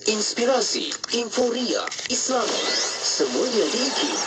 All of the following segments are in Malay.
inspirasi, inforia, Islami, semuanya di IKIM.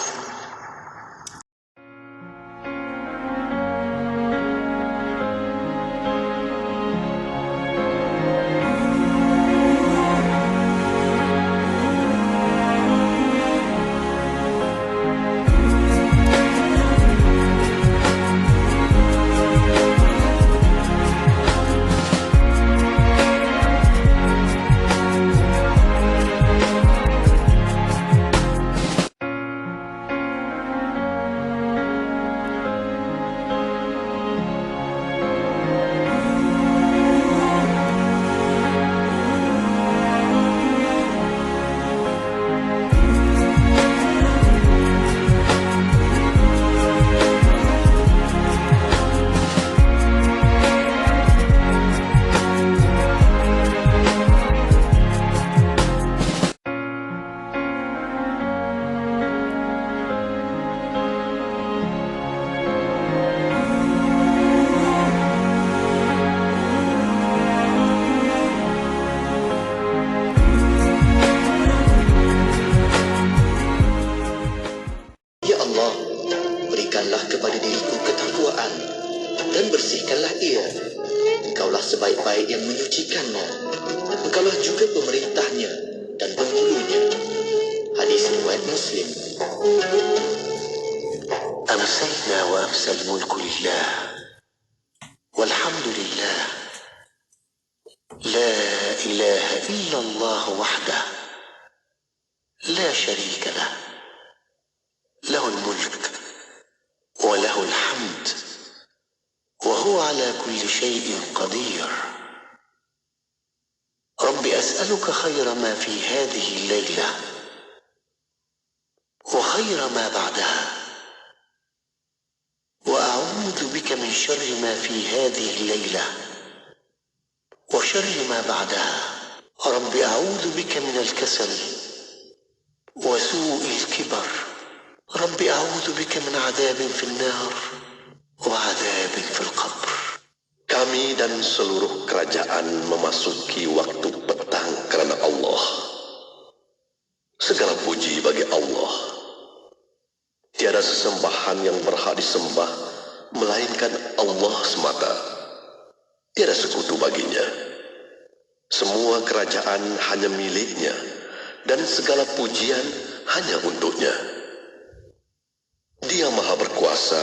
Berikanlah kepada diriku ketakwaan dan bersihkanlah ia. Engkaulah sebaik-baik yang menyucikannya. Engkaulah juga pemerintahnya dan penghulunya. Hadis riwayat Muslim. أمسينا وأمسى الملك لله والحمد لله لا إله إلا الله وحده لا شريك له له الملك وله الحمد وهو على كل شيء قدير رب أسألك خير ما في هذه الليلة وخير ما بعدها وأعوذ بك من شر ما في هذه الليلة وشر ما بعدها رب أعوذ بك من الكسل وسوء الكبر رب أعوذ بك من عذاب في النار وعذاب في القبر. Kami dan seluruh kerajaan memasuki waktu petang kerana Allah. Segala puji bagi Allah. Tiada sesembahan yang berhak disembah melainkan Allah semata. Tiada sekutu baginya. Semua kerajaan hanya miliknya dan segala pujian hanya untuknya. Dia maha berkuasa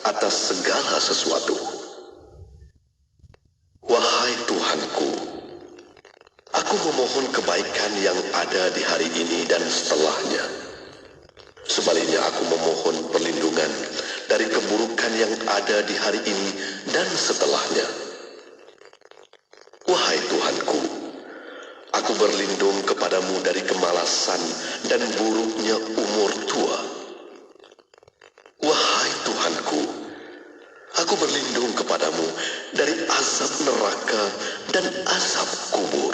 atas segala sesuatu. Wahai Tuhanku, aku memohon kebaikan yang ada di hari ini dan setelahnya. Sebaliknya aku memohon perlindungan dari keburukan yang ada di hari ini dan setelahnya. Wahai Tuhanku, aku berlindung kepadamu dari kemalasan dan buruknya umur tua. Wahai Tuhanku, aku berlindung kepadamu dari azab neraka dan azab kubur.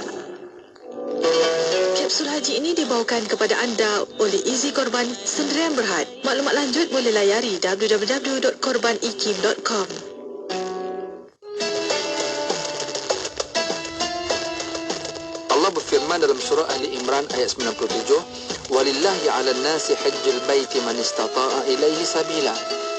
Kapsul haji ini dibawakan kepada anda oleh Easy Korban Sendirian Berhad. Maklumat lanjut boleh layari www.korbanikim.com. Allah berfirman dalam surah Ahli Imran ayat 97, "Walillahi 'alan nasi hajjul baiti man istata'a ilaihi sabila."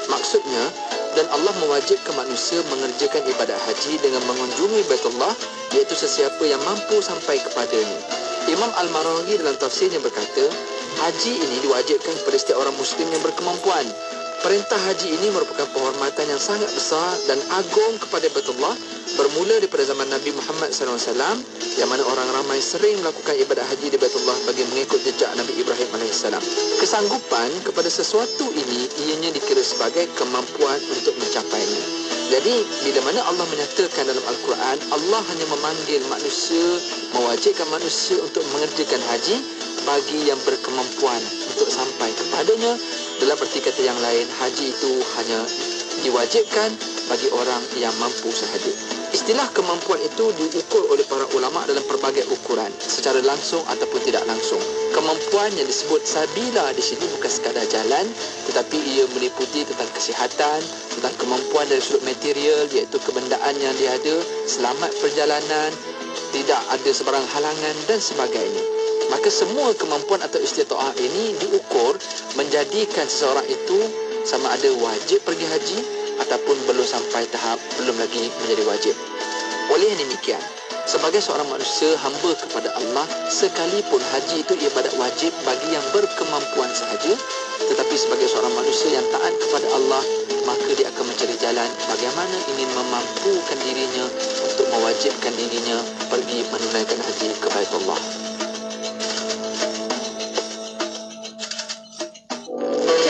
Maksudnya, dan Allah mewajibkan manusia mengerjakan ibadat haji dengan mengunjungi Baitullah, iaitu sesiapa yang mampu sampai kepadanya. Imam Al-Maraghi dalam tafsirnya berkata, haji ini diwajibkan kepada setiap orang Muslim yang berkemampuan. Perintah haji ini merupakan penghormatan yang sangat besar dan agung kepada Baitullah, bermula daripada zaman Nabi Muhammad SAW, yang mana orang ramai sering melakukan ibadat haji di Baitullah bagi mengikut jejak Nabi Ibrahim AS. Kesanggupan kepada sesuatu ini ianya dikira sebagai kemampuan untuk mencapainya. Jadi, bila mana Allah menyatakan dalam Al-Quran, Allah hanya memanggil manusia, mewajibkan manusia untuk mengerjakan haji bagi yang berkemampuan untuk sampai kepadanya. Dalam erti kata yang lain, haji itu hanya diwajibkan bagi orang yang mampu sahaja. Istilah kemampuan itu diukur oleh para ulama dalam pelbagai ukuran, secara langsung ataupun tidak langsung. Kemampuan yang disebut sabila di sini bukan sekadar jalan, tetapi ia meliputi tentang kesihatan, tentang kemampuan dari sudut material, iaitu kebendaan yang dia ada, selamat perjalanan, tidak ada sebarang halangan dan sebagainya. Maka semua kemampuan atau istita'ah ini diukur menjadikan seseorang itu sama ada wajib pergi haji ataupun belum sampai tahap belum lagi menjadi wajib. Oleh yang demikian, sebagai seorang manusia hamba kepada Allah, sekalipun haji itu ibadat wajib bagi yang berkemampuan sahaja, tetapi sebagai seorang manusia yang taat kepada Allah, maka dia akan mencari jalan bagaimana ingin memampukan dirinya untuk mewajibkan dirinya pergi menunaikan haji ke Baitullah.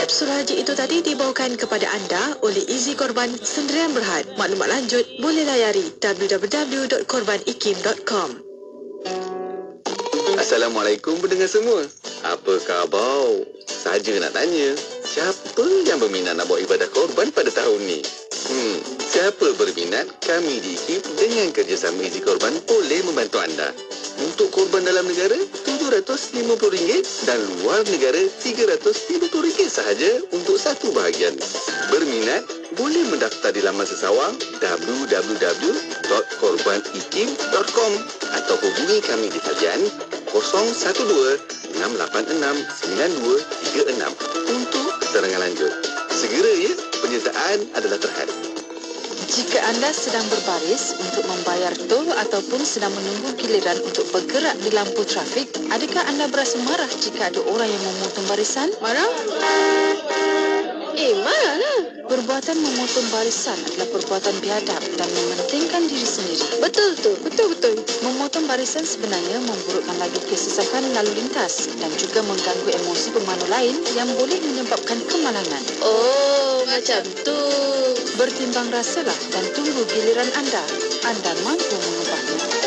Kapsul haji itu tadi dibawakan kepada anda oleh Easy Korban Sendirian Berhad. Maklumat lanjut boleh layari www.korbanikim.com. Assalamualaikum pendengar semua. Apa khabar? Saja nak tanya, siapa yang berminat nak buat ibadah korban pada tahun ni? Siapa berminat, kami di IKIM dengan kerjasama Easy Korban boleh membantu anda. Untuk korban dalam negara, RM750 dan luar negara RM350 sahaja untuk satu bahagian. Berminat, boleh mendaftar di laman sesawang www.korbanikim.com atau hubungi kami di talian 012-686-9236 untuk keterangan lanjut. Segera ya, penyertaan adalah terhad. Jika anda sedang berbaris untuk membayar tol ataupun sedang menunggu giliran untuk bergerak di lampu trafik, adakah anda berasa marah jika ada orang yang memotong barisan? Marah? Marahlah. Perbuatan memotong barisan adalah perbuatan biadab dan mementingkan diri sendiri. Betul tu, betul-betul. Memotong barisan sebenarnya memburukkan lagi kesesakan lalu lintas dan juga mengganggu emosi pemandu lain yang boleh menyebabkan kemalangan. Oh, macam tu. Bertimbang rasalah dan tunggu giliran anda. Anda mampu mengubahnya.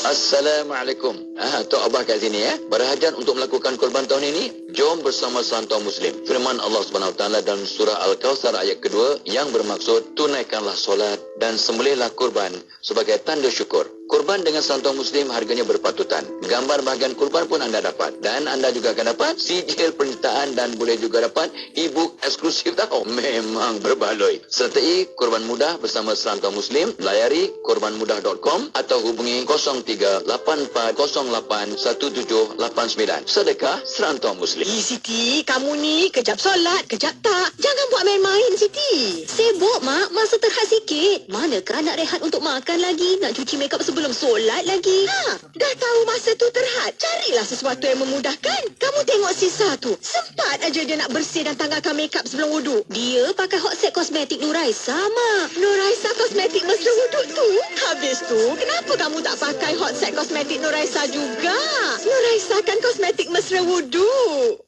Assalamualaikum. Tok Abah kat sini Berhajat untuk melakukan korban tahun ini. Jom bersama Santau Muslim. Firman Allah Subhanahu Wa Taala dalam surah Al-Kawthar ayat kedua yang bermaksud tunaikanlah solat dan sembelihlah korban sebagai tanda syukur. Korban dengan Santau Muslim harganya berpatutan. Gambar bahagian korban pun anda dapat dan anda juga akan dapat sijil pernyataan dan boleh juga dapat e-book eksklusif tau. Memang berbaloi. Sertai korban mudah bersama Santau Muslim. Layari korbanmudah.com atau hubungi 03-8408-1789. Sedekah Serantau Muslim. Siti, kamu ni kejap solat, kejap tak. Jangan buat main-main, Siti. Sibuk, Mak. Masa terhad sikit. Manakah nak rehat untuk makan lagi? Nak cuci makeup sebelum solat lagi? Dah tahu masa tu terhad. Carilah sesuatu yang memudahkan. Kamu tengok Sisa tu. Sempat aja dia nak bersih dan tanggalkan makeup sebelum wuduk. Dia pakai hot set kosmetik Nuraisa, Mak. Nuraisa kosmetik mesra wuduk tu. Habis tu, kenapa kamu tak pakai hot set kosmetik Nuraisa juga? Nuraisa kan kosmetik mesra wuduk.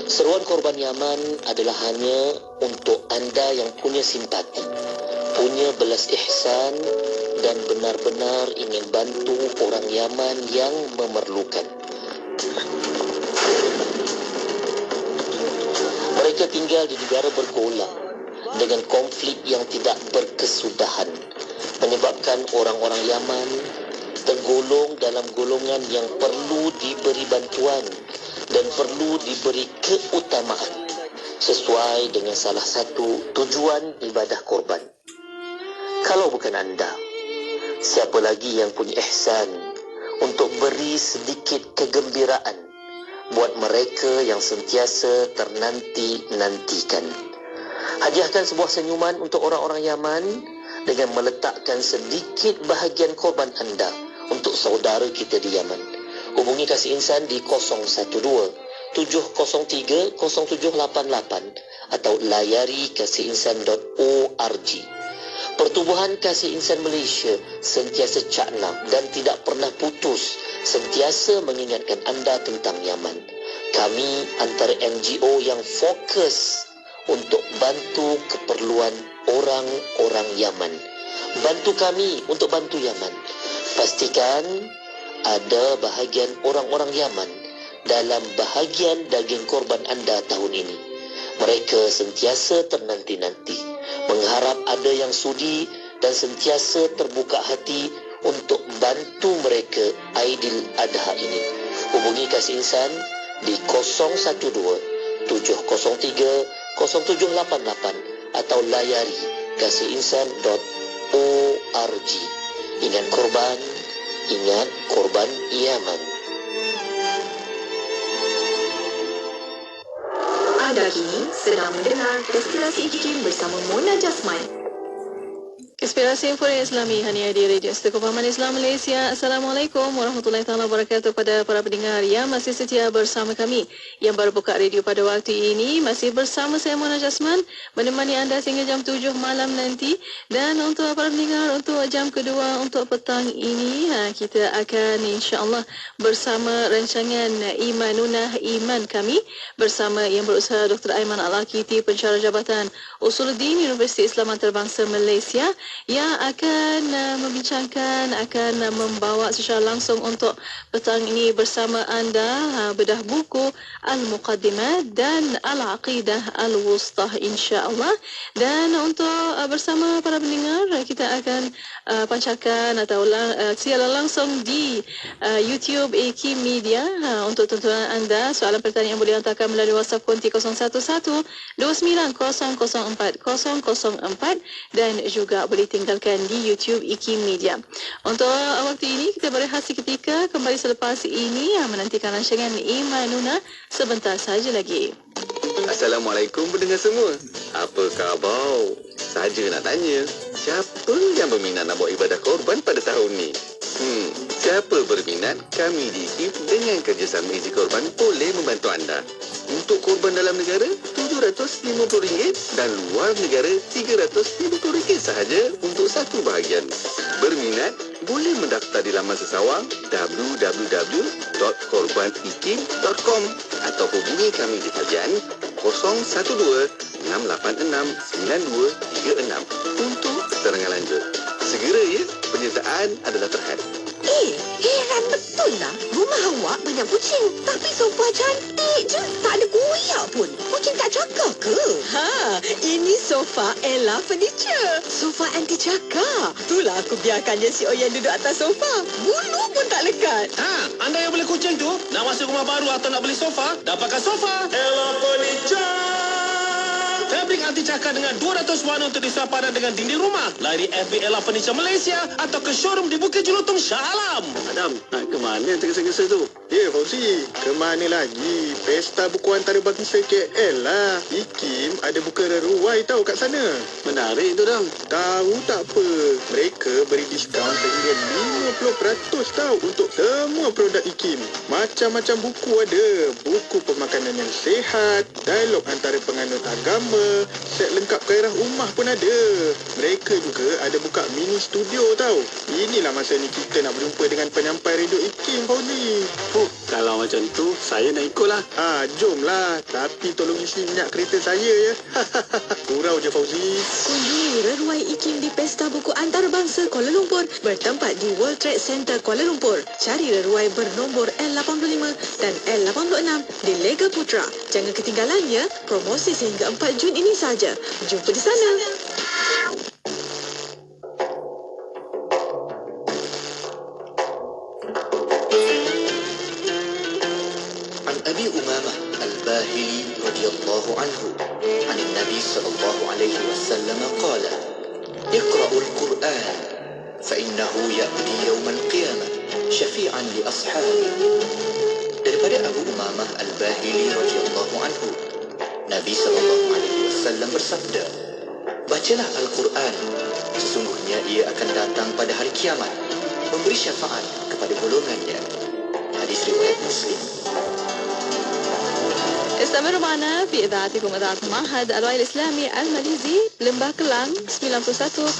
Seruan korban Yaman adalah hanya untuk anda yang punya simpati, punya belas ihsan dan benar-benar ingin bantu orang Yaman yang memerlukan. Mereka tinggal di negara bergolak dengan konflik yang tidak berkesudahan, menyebabkan orang-orang Yaman tergolong dalam golongan yang perlu diberi bantuan dan perlu diberi keutamaan sesuai dengan salah satu tujuan ibadah korban. Kalau bukan anda, siapa lagi yang punya ihsan untuk beri sedikit kegembiraan buat mereka yang sentiasa ternanti-nantikan? Hadiahkan sebuah senyuman untuk orang-orang Yaman dengan meletakkan sedikit bahagian korban anda untuk saudara kita di Yaman. Hubungi Kasih Insan di 012-703-0788 atau layari kasihinsan.org. Pertubuhan Kasih Insan Malaysia sentiasa cakna dan tidak pernah putus, sentiasa mengingatkan anda tentang Yaman. Kami antara NGO yang fokus untuk bantu keperluan orang-orang Yaman. Bantu kami untuk bantu Yaman. Pastikan ada bahagian orang-orang Yaman dalam bahagian daging korban anda tahun ini. Mereka sentiasa ternanti-nanti, mengharap ada yang sudi dan sentiasa terbuka hati untuk bantu mereka Aidil Adha ini. Hubungi Kasih Insan di 012-703-0788 atau layari kasihinsan.org. Ingat korban Yaman. Anda kini sedang mendengar Destinasi IKIM bersama Mona Jasman. Inspirasi Informa Islami hanya di Radio Seteku Pahaman Islam Malaysia. Assalamualaikum warahmatullahi taala wabarakatuh pada para pendengar yang masih setia bersama kami. Yang baru buka radio pada waktu ini masih bersama saya Mona Jasman menemani anda sehingga jam 7 malam nanti. Dan untuk para pendengar untuk jam kedua untuk petang ini kita akan insya-Allah bersama rancangan Imanuna Iman kami bersama yang berusaha Dr. Aiman Al-Akiti, pensyarah Jabatan Usuluddin Universiti Islam Antarabangsa Malaysia, yang akan membincangkan, akan membawa secara langsung untuk petang ini bersama anda bedah buku Al-Muqaddimah dan Al-Aqidah Al-Wustah insya-Allah. Dan untuk bersama para pendengar kita akan pancarkan atau siaran langsung di YouTube IKIM Media. Untuk tontonan anda, soalan pertanyaan yang boleh hantarkan melalui WhatsApp konti 011-29004004 dan juga boleh tinggalkan di YouTube IKIM Media. Untuk waktu ini kita berehat seketika, kembali selepas ini menantikan rancangan Imanuna sebentar saja lagi. Assalamualaikum pendengar semua. Apa khabar? Saja nak tanya, siapa yang berminat nak buat ibadah korban pada tahun ni? Siapa berminat, kami di IKIM dengan kerjasama Easy Korban boleh membantu anda. Untuk korban dalam negara, RM750 dan luar negara RM350 sahaja untuk satu bahagian. Berminat, boleh mendaftar di laman sesawang www.korbanikim.com atau hubungi kami di talian 012-686-9236 untuk keterangan lanjut. Segera ya, penyertaan adalah terhad. Heran betul lah. Rumah awak banyak kucing. Tapi sofa cantik je. Tak ada goyak pun. Kucing tak cakap ke? Ini sofa Ella Furniture. Sofa anti cakap. Itulah aku biarkan je si Oyen duduk atas sofa. Bulu pun tak lekat. Anda yang beli kucing tu, nak masuk rumah baru atau nak beli sofa, dapatkan sofa Ella Furniture. Fabrik anti cakar dengan 200 warna untuk disepadan dengan dinding rumah. Layari FB Ella Furniture Malaysia atau ke showroom di Bukit Jelutong, Shah Alam. Adam, nak ke mana yang tergesa-gesa tu? Ya, Fauzi. Ke mana lagi? Pesta Buku Antarabangsa KL lah. IKIM ada buka reruai tau kat sana. Menarik tu, Dam. Tahu tak apa. Mereka beri diskaun sehingga 50% tau untuk semua produk IKIM. Macam-macam buku ada. Buku pemakanan yang sihat, dialog antara penganut agama, set lengkap gairah rumah pun ada. Mereka juga ada buka mini studio tau. Inilah masa ni kita nak berjumpa dengan penyampai radio IKIM, Fauzi. Kalau macam tu, saya nak ikutlah. Jomlah. Tapi tolong isi minyak kereta saya ya. Kurau je, Fauzi. Kunjungi reruai IKIM di Pesta Buku Antarabangsa Kuala Lumpur bertempat di World Trade Center Kuala Lumpur. Cari reruai bernombor L85 dan L86 di Lega Putra. Jangan ketinggalan ya. Promosi sehingga 4 Jun ini saja. Jumpa di sana. أبي أمامة الباهلي رضي الله عنه عن النبي صلى الله عليه وسلم قال: اقرأوا القرآن فإنه يأتي يوم القيامة شفيعا لأصحابه. Daripada Abu Umamah Al-Bahili radhiyallahu anhu, Nabi sallallahu alaihi wasallam bersabda, bacalah Al-Quran, sesungguhnya ia akan datang pada hari kiamat memberi syafaat kepada golongannya. Hadis riwayat Muslim. استمروا معنا في إذاعتكم إذاعة معهد الوعي الإسلامي الماليزي لمبah Kelang 91.5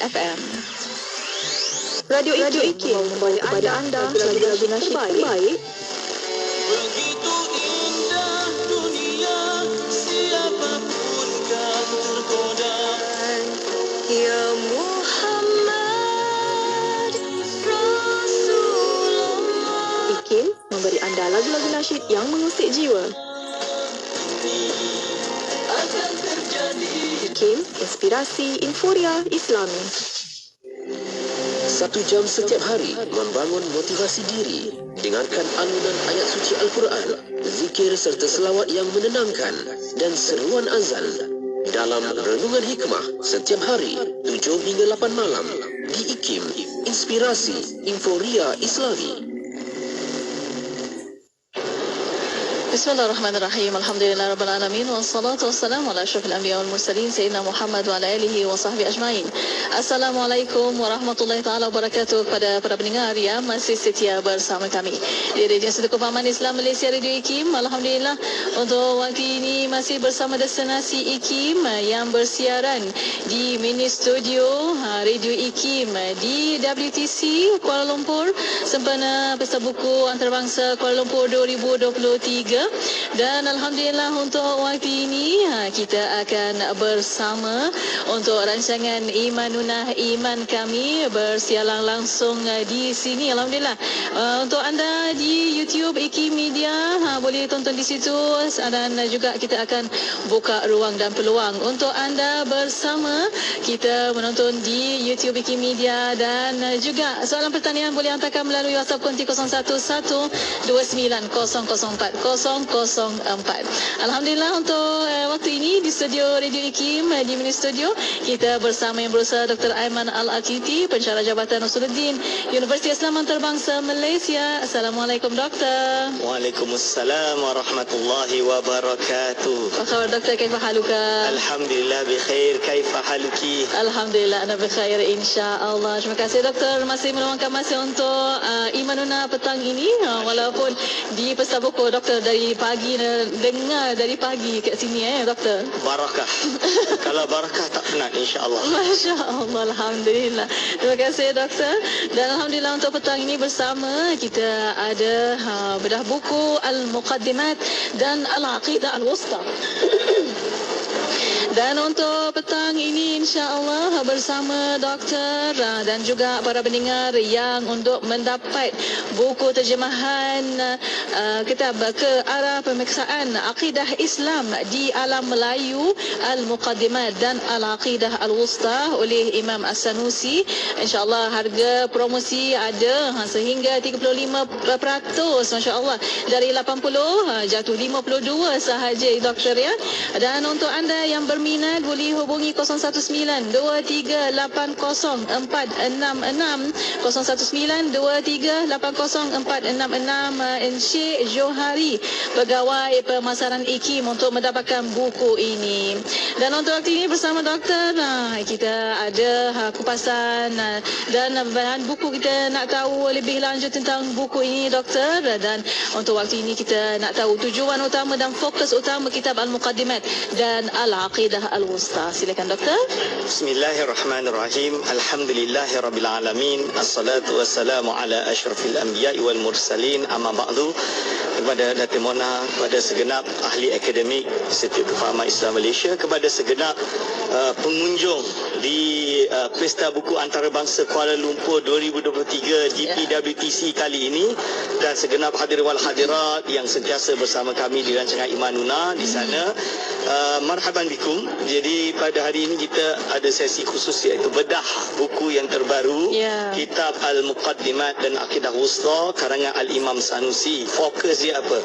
FM. Radio IKIM membawa kepada anda lagu-lagu nasyid terbaik. Begitu indah dunia, siapapun kan tergoda. Ya Muhammad Rasulullah. IKIM memberi anda lagu-lagu nasyid yang mengusik jiwa. IKIM, inspirasi Informa Islami. 1 jam setiap hari membangun motivasi diri. Dengarkan alunan ayat suci Al-Quran, zikir serta selawat yang menenangkan dan seruan azan dalam Renungan Hikmah setiap hari 7 hingga 8 malam di IKIM, inspirasi Informa Islami. Bismillahirrahmanirrahim. Alhamdulillah rabbil alamin wassalatu wassalamu ala asyrafil anbiya wal mursalin sayyidina Muhammad wa ala alihi wa sahbihi ajmain. Assalamualaikum warahmatullahi taala wabarakatuh kepada para pendengar yang masih setia bersama kami di Radio Setuku Pahaman Islam Malaysia Radio IKIM. Alhamdulillah untuk waktu ini masih bersama Destinasi IKIM yang bersiaran di mini studio Radio IKIM di WTC Kuala Lumpur sempena Pesta Buku Antarabangsa Kuala Lumpur 2023. Dan Alhamdulillah untuk waktu ini kita akan bersama untuk rancangan Imanunah Iman kami bersiaran langsung di sini. Alhamdulillah untuk anda di YouTube IKIM Media boleh tonton di situ, dan juga kita akan buka ruang dan peluang untuk anda bersama kita menonton di YouTube IKIM Media. Dan juga soalan pertanyaan boleh hantarkan melalui WhatsApp konti 0112900404. Alhamdulillah untuk waktu ini di studio Radio IKIM di mini studio kita bersama yang berusaha Dr. Aiman Al-Aqiti, pensyarah Jabatan Usuluddin Universiti Islam Antarabangsa Malaysia. Assalamualaikum Doktor. Waalaikumsalam warahmatullahi wabarakatuh. Apa khabar Doktor? Kaifa haluka? Alhamdulillah bikhair. Kaifa haluki? Alhamdulillah ana bikhair insya-Allah. Terima kasih Doktor masih meluangkan masa untuk Imanuna petang ini walaupun di Pesta Buku Doktor dari pagi dengar dari pagi kat sini Doktor. Barakah. Kalau barakah tak penat insya-Allah. Masya-Allah, alhamdulillah. Terima kasih Doktor. Dan alhamdulillah untuk petang ini bersama kita ada bedah buku Al-Muqaddimat dan Al-Aqidah Al-Wusta. Dan untuk petang ini insya-Allah bersama doktor dan juga para pendengar yang untuk mendapat buku terjemahan kitab ke arah pemeriksaan akidah Islam di alam Melayu Al-Muqaddimat dan Al-Aqidah Al-Wusta oleh Imam As-Sanusi. Insya-Allah harga promosi ada sehingga 35%, masya-Allah. Dari 80 jatuh 52 sahaja doktor ya. Dan untuk anda yang berminat boleh hubungi 019-2380-466 019-2380-466 Encik Johari, pegawai pemasaran IKIM untuk mendapatkan buku ini. Dan untuk waktu ini bersama doktor kita ada kupasan dan bahan buku. Kita nak tahu lebih lanjut tentang buku ini doktor, dan untuk waktu ini kita nak tahu tujuan utama dan fokus utama kitab Al-Muqaddimat dan Al-Aqidah Al-Wusta. Silakan doktor. Bismillahirrahmanirrahim. Alhamdulillahirabbil alamin. Assalatu wassalamu ala asyrafil anbiya'i wal mursalin. Amma ba'du. Kepada Datuk Mona, kepada segenap ahli akademik Institut Kefahaman Islam Malaysia, kepada segenap pengunjung di Pesta Buku Antarabangsa Kuala Lumpur 2023 GPWTC kali ini, dan segenap hadirin wal hadirat yang sentiasa bersama kami di rancangan Imanuna di sana. Marhaban bikum. Jadi pada hari ini kita ada sesi khusus iaitu bedah buku yang terbaru, kitab Al-Muqaddimat dan Aqidah Wusta karangan Al-Imam Sanusi. Fokus dia apa?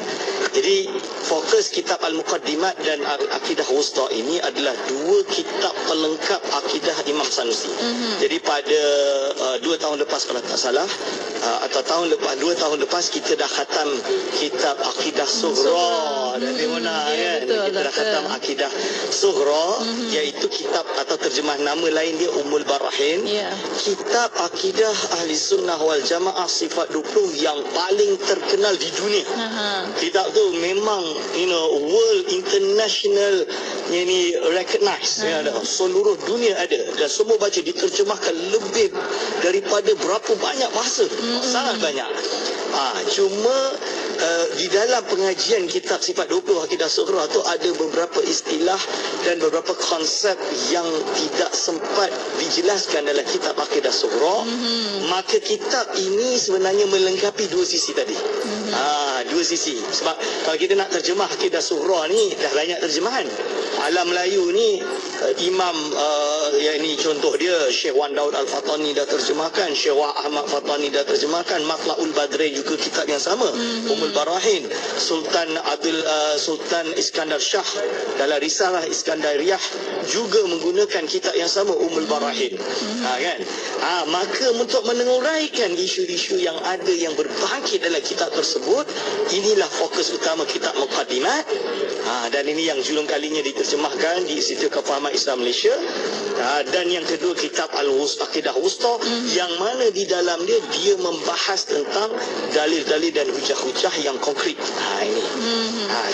Jadi fokus kitab Al-Muqaddimat dan Aqidah Wusta ini adalah dua kitab pelengkap akidah Imam Sanusi. Jadi pada 2 tahun lepas kalau tak salah, atau dua tahun lepas kita dah khatam kitab Aqidah Sughra dan dimana kan, kita dah khatam Aqidah Sughra, iaitu kitab atau terjemah nama lain dia Ummul Barahin. Kitab Akidah Ahli Sunnah wal Jamaah Sifat 20 yang paling terkenal di dunia. Kitab tu memang world international ini recognized, seluruh dunia ada, dan semua baca, diterjemahkan lebih daripada berapa banyak bahasa. Sangat banyak. Cuma di dalam pengajian kitab Sifat 20 Aqidah Sughra tu ada beberapa istilah dan beberapa konsep yang tidak sempat dijelaskan dalam kitab Aqidah Sughra. Maka kitab ini sebenarnya melengkapi dua sisi tadi. Dua sisi. Sebab kalau kita nak terjemah Aqidah Sughra ni dah banyak terjemahan. Alam Melayu ni Imam yang ini contoh dia, Syekh Wan Daud Al-Fatani dah terjemahkan, Syekh Wah Ahmad Fatani dah terjemahkan, Matlaul Badri juga kitab yang sama, Ummul Barahin, Sultan Iskandar Shah dalam risalah Iskandariyah juga menggunakan kitab yang sama, Ummul Barahin. Kan? Maka untuk menguraikan isu-isu yang ada yang berbangkit dalam kitab tersebut, inilah fokus utama kitab Muqaddimat. Dan ini yang julung kalinya diterjemahkan di Institut Kefahaman Islam Malaysia. Dan yang kedua, kitab Al-Aqidah Wusta, yang mana di dalam dia membahas tentang dalil-dalil dan hujah-hujah yang konkret. Ini.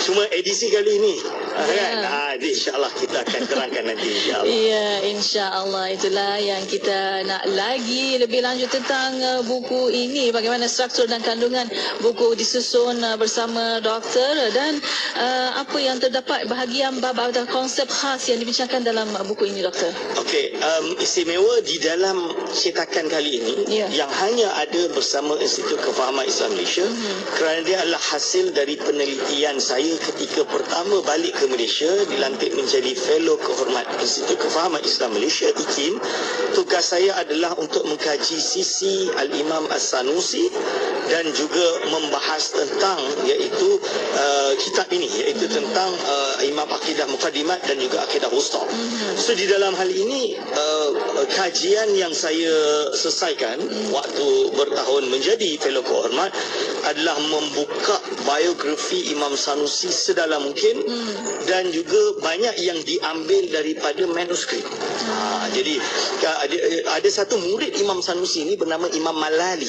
Cuma edisi kali ini. Kan? InsyaAllah kita akan terangkan nanti, insyaAllah. Ya, insyaAllah. Itulah yang kita nak lagi lebih lanjut tentang buku ini. Bagaimana struktur dan kandungan buku disusun bersama doktor, dan apa yang terdapat bahagian bab atau konsep khas yang dibincangkan dalam buku ini, doktor. Okey, istimewa di dalam cetakan kali ini yang hanya ada bersama Institut Kefahaman Islam Malaysia, kerana dia adalah hasil dari penelitian saya ketika pertama balik ke Malaysia, dilantik menjadi fellow kehormat Institut Kefahaman Islam Malaysia, IKIM. Tugas saya adalah untuk mengkaji sisi Al-Imam As-Sanusi dan juga membahas tentang iaitu kitab ini, iaitu tentang Imam Aqidah Muqaddimat dan juga Aqidah Wusta. So di dalam hal ini kajian yang saya selesaikan waktu bertahun menjadi fellow kehormat adalah membuka biografi Imam Sanusi sedalam mungkin, dan juga banyak yang diambil daripada manuskrip. Jadi ada satu murid Imam Sanusi ini bernama Imam Malali.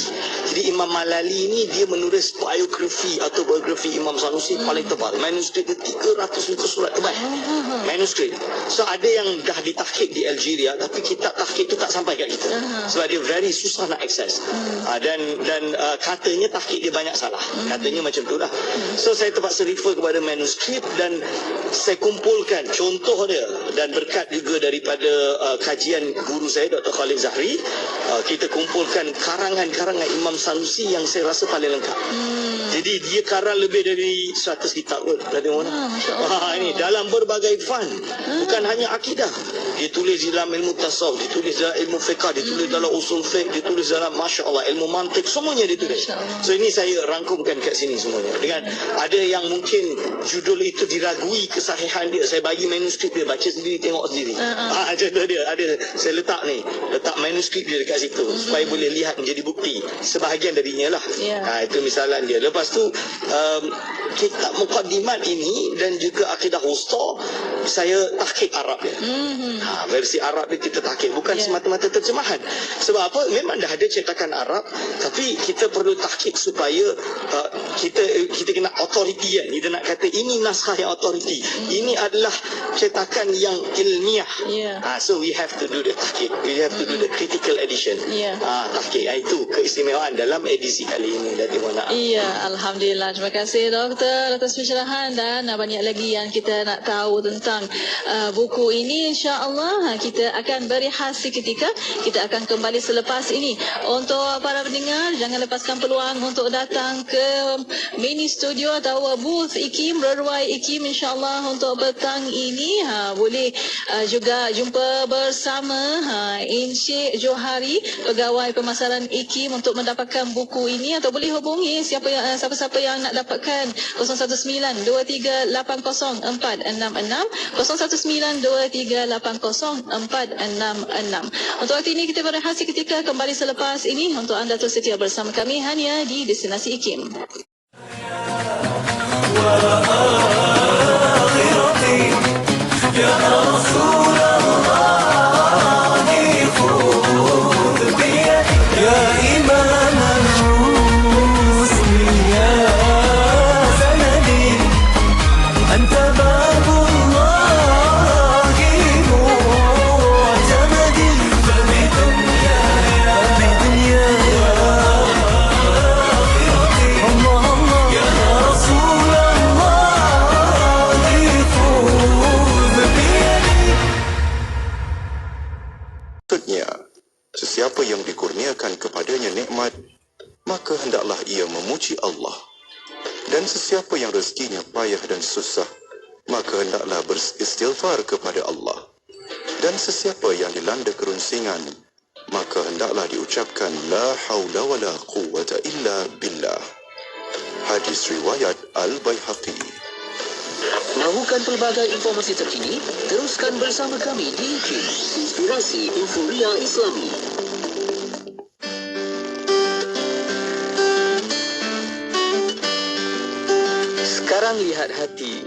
Jadi Imam Malali ini dia menulis biografi atau biografi Imam Sanusi paling tebal. Manuskrip 300 muka surat tebal. Manuskrip. So ada yang dah ditahqiq di Algeria, tapi kitab tahqiq itu tak sampai kat kita. Sebab dia very susah nak akses. Dan katanya tahqiq dia banyak salah. Katanya macam tu lah. So saya terpaksa refer kepada manuskrip dan saya kumpulkan contoh dia, dan berkat juga daripada kajian guru saya Dr. Khalid Zahri, kita kumpulkan karangan-karangan Imam Sanusi yang saya rasa paling lengkap. Jadi dia karang lebih dari 100 kitab kot. Ini dalam berbagai fan, bukan hanya akidah. Dia tulis dalam ilmu tasawuf, dia tulis dalam ilmu fiqh, dia tulis dalam usul fiqh, dia tulis dalam masya-Allah ilmu mantik, semuanya dia tulis. So ini saya rangkumkan kat sini semuanya. Dengan ada yang mungkin judul itu diragui kesahihan dia, saya bagi manuskrip dia, baca sendiri, tengok sendiri. Contoh dia ada, saya letak manuskrip dia dekat situ supaya boleh lihat menjadi bukti. Sebahagian darinya lah. Itu misalan dia. Lepas tu kitab Muqaddimat ini dan juga Aqidah Wusta saya tahqiq Arab dia. Versi Arab dia kita tahqiq, bukan semata-mata terjemahan. Sebab apa? Memang dah ada cetakan Arab, tapi kita perlu tahqiq supaya kita kena authority kan. Kita nak kata ini naskah yang authority. Ini adalah cetakan yang ilmiah. So we have to do the tahqiq. We have to do the critical edition. Tahqiq. Itu keistimewaan dalam edisi kali ini. Alhamdulillah. Terima kasih doktor atas pencerahan, dan banyak lagi yang kita nak tahu tentang buku ini. InsyaAllah kita akan berehat seketika. Kita akan kembali selepas ini. Untuk para pendengar, jangan lepaskan peluang untuk datang ke mini studio atau booth IKIM, Reruai IKIM, insyaAllah untuk petang ini. Boleh juga jumpa bersama Encik Johari, pegawai pemasaran IKIM, untuk mendapatkan buku ini, atau boleh hubungi siapa-siapa yang nak dapatkan 019-2380-466, 019-2380-466. Untuk waktu ini kita berehat seketika, kembali selepas ini. Untuk anda terus setia bersama kami hanya di Destinasi IKIM. Sesiapa yang dikurniakan kepadanya nikmat, maka hendaklah ia memuji Allah. Dan sesiapa yang rezekinya payah dan susah, maka hendaklah beristighfar kepada Allah. Dan sesiapa yang dilanda kerunsingan, maka hendaklah diucapkan la haula wala quwwata illa billah. Hadis riwayat Al-Baihaqi. Mahukan pelbagai informasi terkini? Teruskan bersama kami di IKIM, Inspirasi Inforia Islami. Sekarang lihat hati.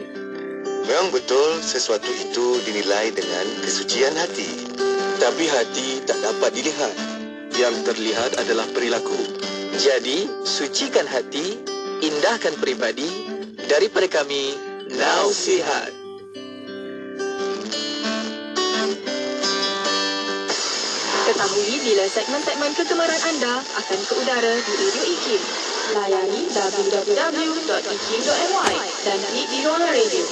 Memang betul sesuatu itu dinilai dengan kesucian hati. Tapi hati tak dapat dilihat. Yang terlihat adalah perilaku. Jadi, sucikan hati, indahkan peribadi. Daripada kami, Nausihat. Ketahui bila segmen-segmen kegemaran anda akan ke udara di Radio IKIM. Layari www.ikim.my dan klik di ruangan radio.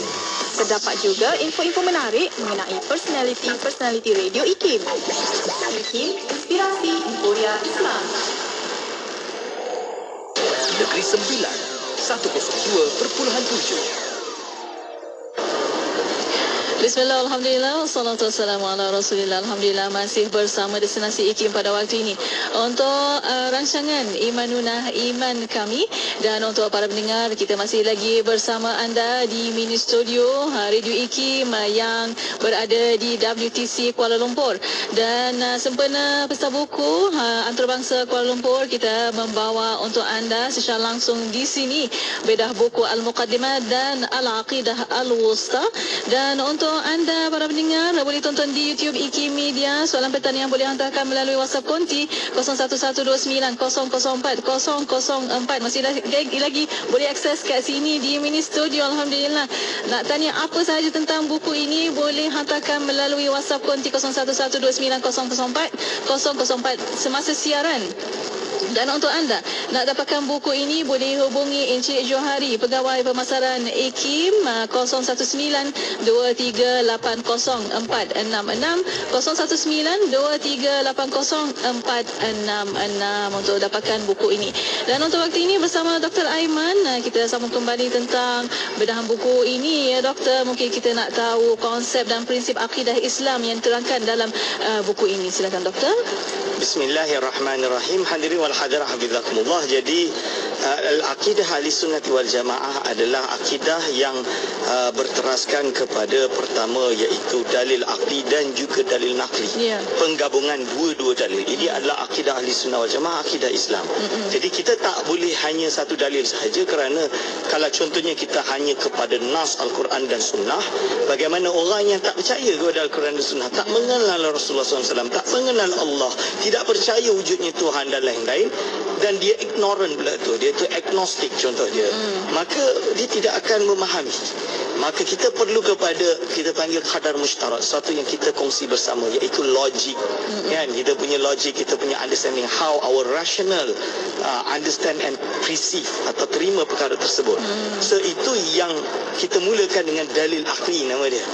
Terdapat juga info-info menarik mengenai personaliti Radio IKIM. IKIM, Inspirasi Inforia Islam. Negeri Sembilan, 102.7. Bismillah, Alhamdulillah, wassalatu wassalamu ala Rasulillah. Alhamdulillah, masih bersama Destinasi IKIM pada waktu ini untuk rancangan Imanunah Iman kami. Dan untuk para pendengar, kita masih lagi bersama anda di mini studio Radio IKIM yang berada di WTC Kuala Lumpur. Dan sempena Pesta Buku Antarabangsa Kuala Lumpur, kita membawa untuk anda secara langsung di sini bedah buku Al-Muqaddimah dan Al-Aqidah Al-Wusta. Dan untuk anda para pendengar boleh tonton di YouTube IKIM Media. Soalan pertanyaan boleh hantarkan melalui WhatsApp konti 01129004 Masih lagi boleh akses kat sini di mini studio. Alhamdulillah. Nak tanya apa sahaja tentang buku ini boleh hantarkan melalui WhatsApp konti 01129004 semasa siaran. Dan untuk anda nak dapatkan buku ini boleh hubungi Encik Johari, Pegawai Pemasaran IKIM 019-2380-466 019-2380-466 untuk dapatkan buku ini. Dan untuk waktu ini bersama Dr. Aiman, kita sambung kembali tentang bedahan buku ini. Ya Doktor, mungkin kita nak tahu konsep dan prinsip akidah Islam yang terangkan dalam buku ini. Silakan Doktor. Bismillahirrahmanirrahim. Hadirin wal hadirat hafizakumullah. Jadi akidah ahli sunnati wal jamaah adalah akidah yang berteraskan kepada pertama iaitu dalil akli dan juga dalil nakli. Penggabungan dua-dua dalil. Ini adalah akidah ahli sunnah wal jamaah, akidah Islam. Jadi kita tak boleh hanya satu dalil sahaja, kerana kalau contohnya kita hanya kepada nas Al-Quran dan Sunnah, bagaimana orang yang tak percaya kepada Al-Quran dan Sunnah, tak mengenal Rasulullah SAW, tak mengenal Allah, tidak percaya wujudnya Tuhan dan lain-lain, dan dia ignorant pula tu, dia tu agnostik contohnya, maka dia tidak akan memahami. Maka kita perlu kepada, kita panggil qadar mushtarak, sesuatu yang kita kongsi bersama, iaitu logik. Kan, kita punya logik, kita punya understanding, how our rational understand and perceive atau terima perkara tersebut. So itu yang kita mulakan dengan dalil akli, nama dia.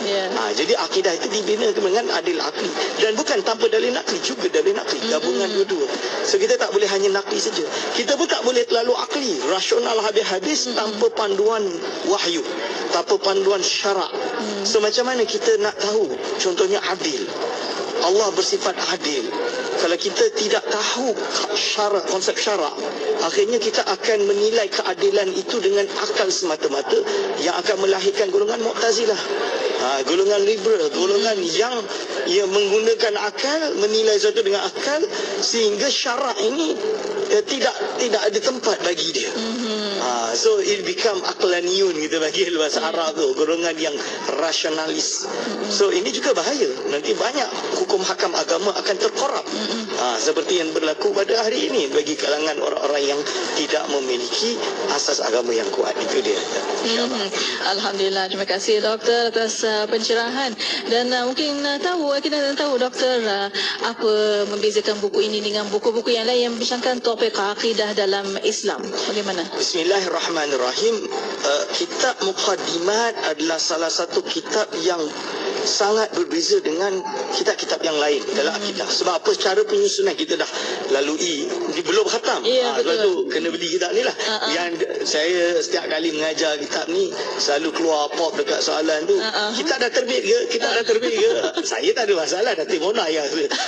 Jadi akidah itu dibina dengan adil akli, dan bukan tanpa dalil nakli, juga dalil nakli, gabungan dua-dua. So kita tak boleh hanya nakli saja, kita pun tak boleh terlalu akli, rasional habis-habis tanpa panduan wahyu, tanpa panduan syarak. So macam mana kita nak tahu contohnya adil? Allah bersifat adil. Kalau kita tidak tahu syarak, konsep syarak, akhirnya kita akan menilai keadilan itu dengan akal semata-mata, yang akan melahirkan golongan Mu'tazilah, golongan liberal, golongan yang menggunakan akal, menilai sesuatu dengan akal, sehingga syarak ini tidak ada tempat bagi dia. So it become aqlaniyun, kita bagi bahasa Arab tu, golongan yang rasionalis. So ini juga bahaya. Nanti banyak hukum hakam agama akan terkorap, seperti yang berlaku pada hari ini bagi kalangan orang-orang yang tidak memiliki asas agama yang kuat. Itu dia. Alhamdulillah, terima kasih Doktor atas pencerahan. Dan mungkin kita nak tahu Doktor, apa membezakan buku ini dengan buku-buku yang lain yang membincangkan topik akidah dalam Islam? Bagaimana? Bismillahirrahmanirrahim. Kitab Muqaddimat adalah salah satu kitab yang sangat berbeza dengan kitab-kitab yang lain dalam akidah. Sebab apa? Cara penyusunan kita dah lalui dia belum khatam. Ya, Sebab betul. tu kena beli kitab ni lah. Yang saya setiap kali mengajar kitab ni selalu keluar pop dekat soalan tu. Kitab dah terbit ke? Kitab dah terbit ke? Saya tak ada masalah. Datin Mona yang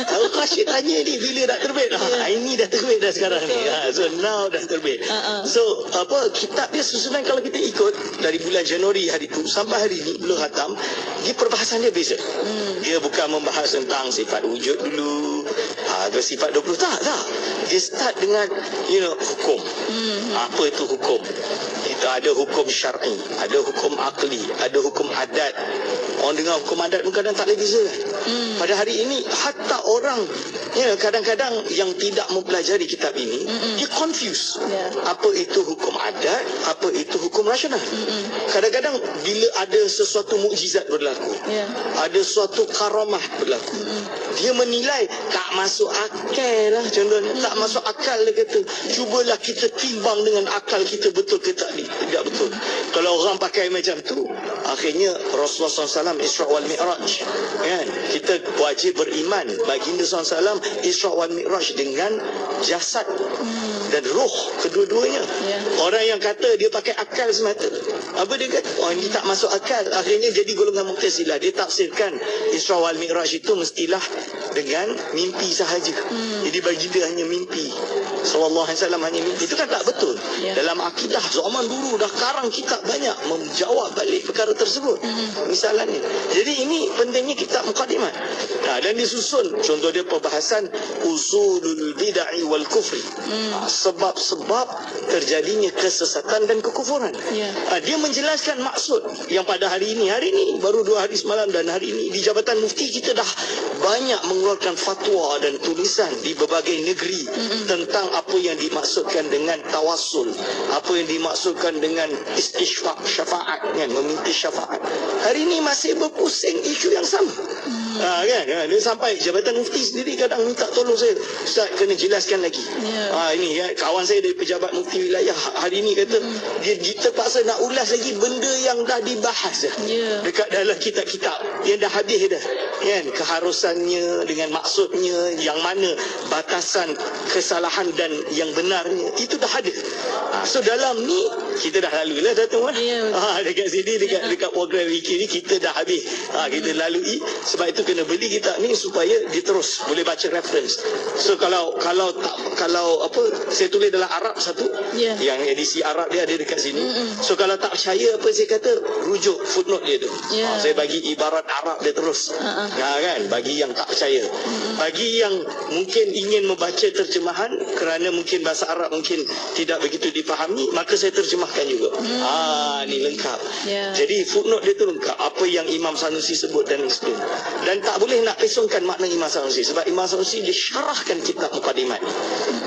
tahu Rashid tanya ni bila dah terbit. Ini dah terbit dah sekarang ni. So now dah terbit. So apa kitab dia susunan kalau kita ikut dari bulan Januari hari tu sampai hari ni belum khatam, dia perbahasan dia beza. Dia bukan membahas tentang sifat wujud dulu, ke sifat 20 tak. Dia start dengan hukum. Apa itu hukum? Itu ada hukum syar'i, ada hukum akli, ada hukum adat. Orang dengar hukum adat pun kadang tak boleh beza kan. Pada hari ini hatta orang kadang-kadang yang tidak mempelajari kitab ini, dia confuse. Apa itu hukum adat, apa itu hukum rasional. Kadang-kadang bila ada sesuatu mukjizat berlaku, ada suatu karamah berlaku, dia menilai tak masuk akal lah. Contohnya tak masuk akal dia kata, cubalah kita timbang dengan akal kita betul ke tak ni. Tidak betul. Kalau orang pakai macam tu, akhirnya Rasulullah SAW Isra' wal Mi'raj kan, kita wajib beriman baginda SAW Isra' wal Mi'raj dengan jasad dan roh kedua-duanya. Orang yang kata dia pakai akal semata, apa dia kata? Oh, ini tak masuk akal. Akhirnya jadi golongan Mu'tazilah. Dia tafsirkan Isra' wal Mi'raj itu mestilah dengan mimpi sahaja. Jadi baginda hanya mimpi. Sallallahu alaihi wasallam hanya mimpi. Itu kan tak betul. Dalam akidah zaman dulu dah karang kitab banyak menjawab balik perkara tersebut. Misalnya. Jadi ini pentingnya kitab Muqaddimat. Dan disusun contoh dia perbahasan usulul bid'ah wal kufri. Sebab-sebab terjadinya kesesatan dan kekufuran. Dia menjelaskan maksud yang pada hari ini baru 2 hari semalam dan hari ini di Jabatan Mufti kita dah banyak mengeluarkan fatwa dan tulisan di berbagai negeri tentang apa yang dimaksudkan dengan tawassul, apa yang dimaksudkan dengan istishfa' syafaat kan, meminta syafaat. Hari ini masih berpusing isu yang sama. Kan? Dia sampai Jabatan Mufti sendiri kadang minta tolong saya, Ustaz kena jelaskan lagi. Ini ya, kawan saya dari pejabat Mufti wilayah hari ini kata dia terpaksa nak ulas lagi benda yang dah dibahas dekat dalam kitab-kitab yang dah habis dah kan, keharusannya dengan maksudnya, yang mana batasan kesalahan dan yang benarnya itu dah ada. So dalam ni kita dah lalu lah Datuk Wan. Dekat sini dekat program wiki ni kita dah habis. Kita lalui. Sebab itu kena beli kitab ni supaya dia terus boleh baca reference. So kalau apa saya tulis dalam Arab satu, yang edisi Arab dia ada dekat sini. So kalau tak percaya apa saya kata, rujuk footnote dia tu. Saya bagi ibarat Arab dia terus. Kan, bagi yang tak percaya. Bagi yang mungkin ingin membaca terjemahan kerana mungkin bahasa Arab mungkin tidak begitu dipahami, maka saya terjemahkan juga. Ni lengkap. Jadi footnote dia tu lengkap, apa yang Imam Sanusi sebut dan explain. Dan tak boleh nak pesongkan makna Imam Sanusi sebab Imam Sanusi dia syarahkan kitab Muqaddimat.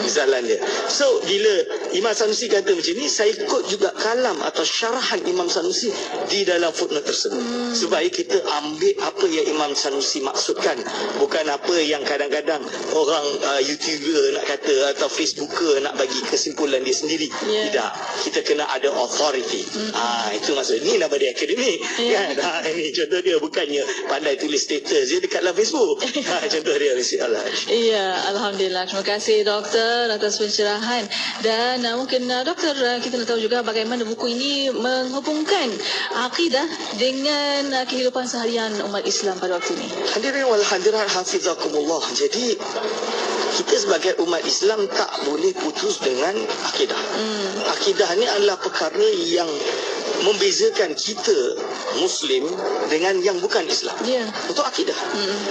Misalan dia. So bila Imam Sanusi kata macam ni, saya ikut juga kalam atau syarahan Imam Sanusi di dalam footnote tersebut. Supaya kita ambil apa yang Imam Sanusi maksudkan, bukan apa yang kadang-kadang orang YouTuber nak kata atau Facebooker nak bagi kesimpulan dia sendiri. Tidak. Kita kena ada authority. Itu maksud ni nama dia akademik. Kan? Ini contoh dia, bukannya pandai tulis status dia dekat dalam Facebook. Contoh dia. Iya, alhamdulillah. Terima kasih doktor atas pencerahan. Dan mungkin doktor kita nak tahu juga bagaimana buku ini menghubungkan akidah dengan kehidupan seharian umat Islam pada waktu ini. Hadirin wal hadirat hafizakumullah. Jadi kita sebagai umat Islam tak boleh putus dengan akidah. Akidah ni adalah perkara yang membezakan kita Muslim dengan yang bukan Islam. Untuk akidah.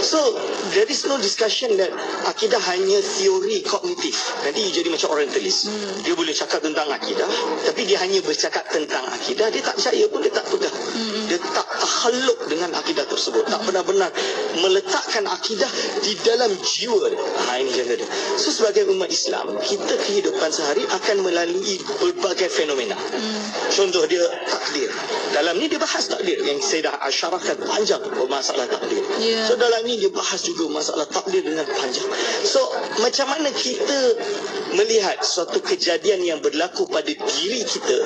So there is no discussion that akidah hanya teori kognitif. Nanti jadi macam orientalis. Dia boleh cakap tentang akidah, tapi dia hanya bercakap tentang akidah, dia tak percaya pun dia tak pegang. Dia tak takhalluk dengan akidah tersebut. Tak benar-benar meletakkan akidah di dalam jiwa dia. Ini contoh dia. So sebagai umat Islam, kita kehidupan sehari akan melalui berbagai fenomena. Contoh dia takdir. Dalam ni dia bahas takdir yang saya dah syarahkan panjang masalah takdir. So dalam ni dia bahas juga masalah takdir dengan panjang. So macam mana kita melihat suatu kejadian yang berlaku pada diri kita,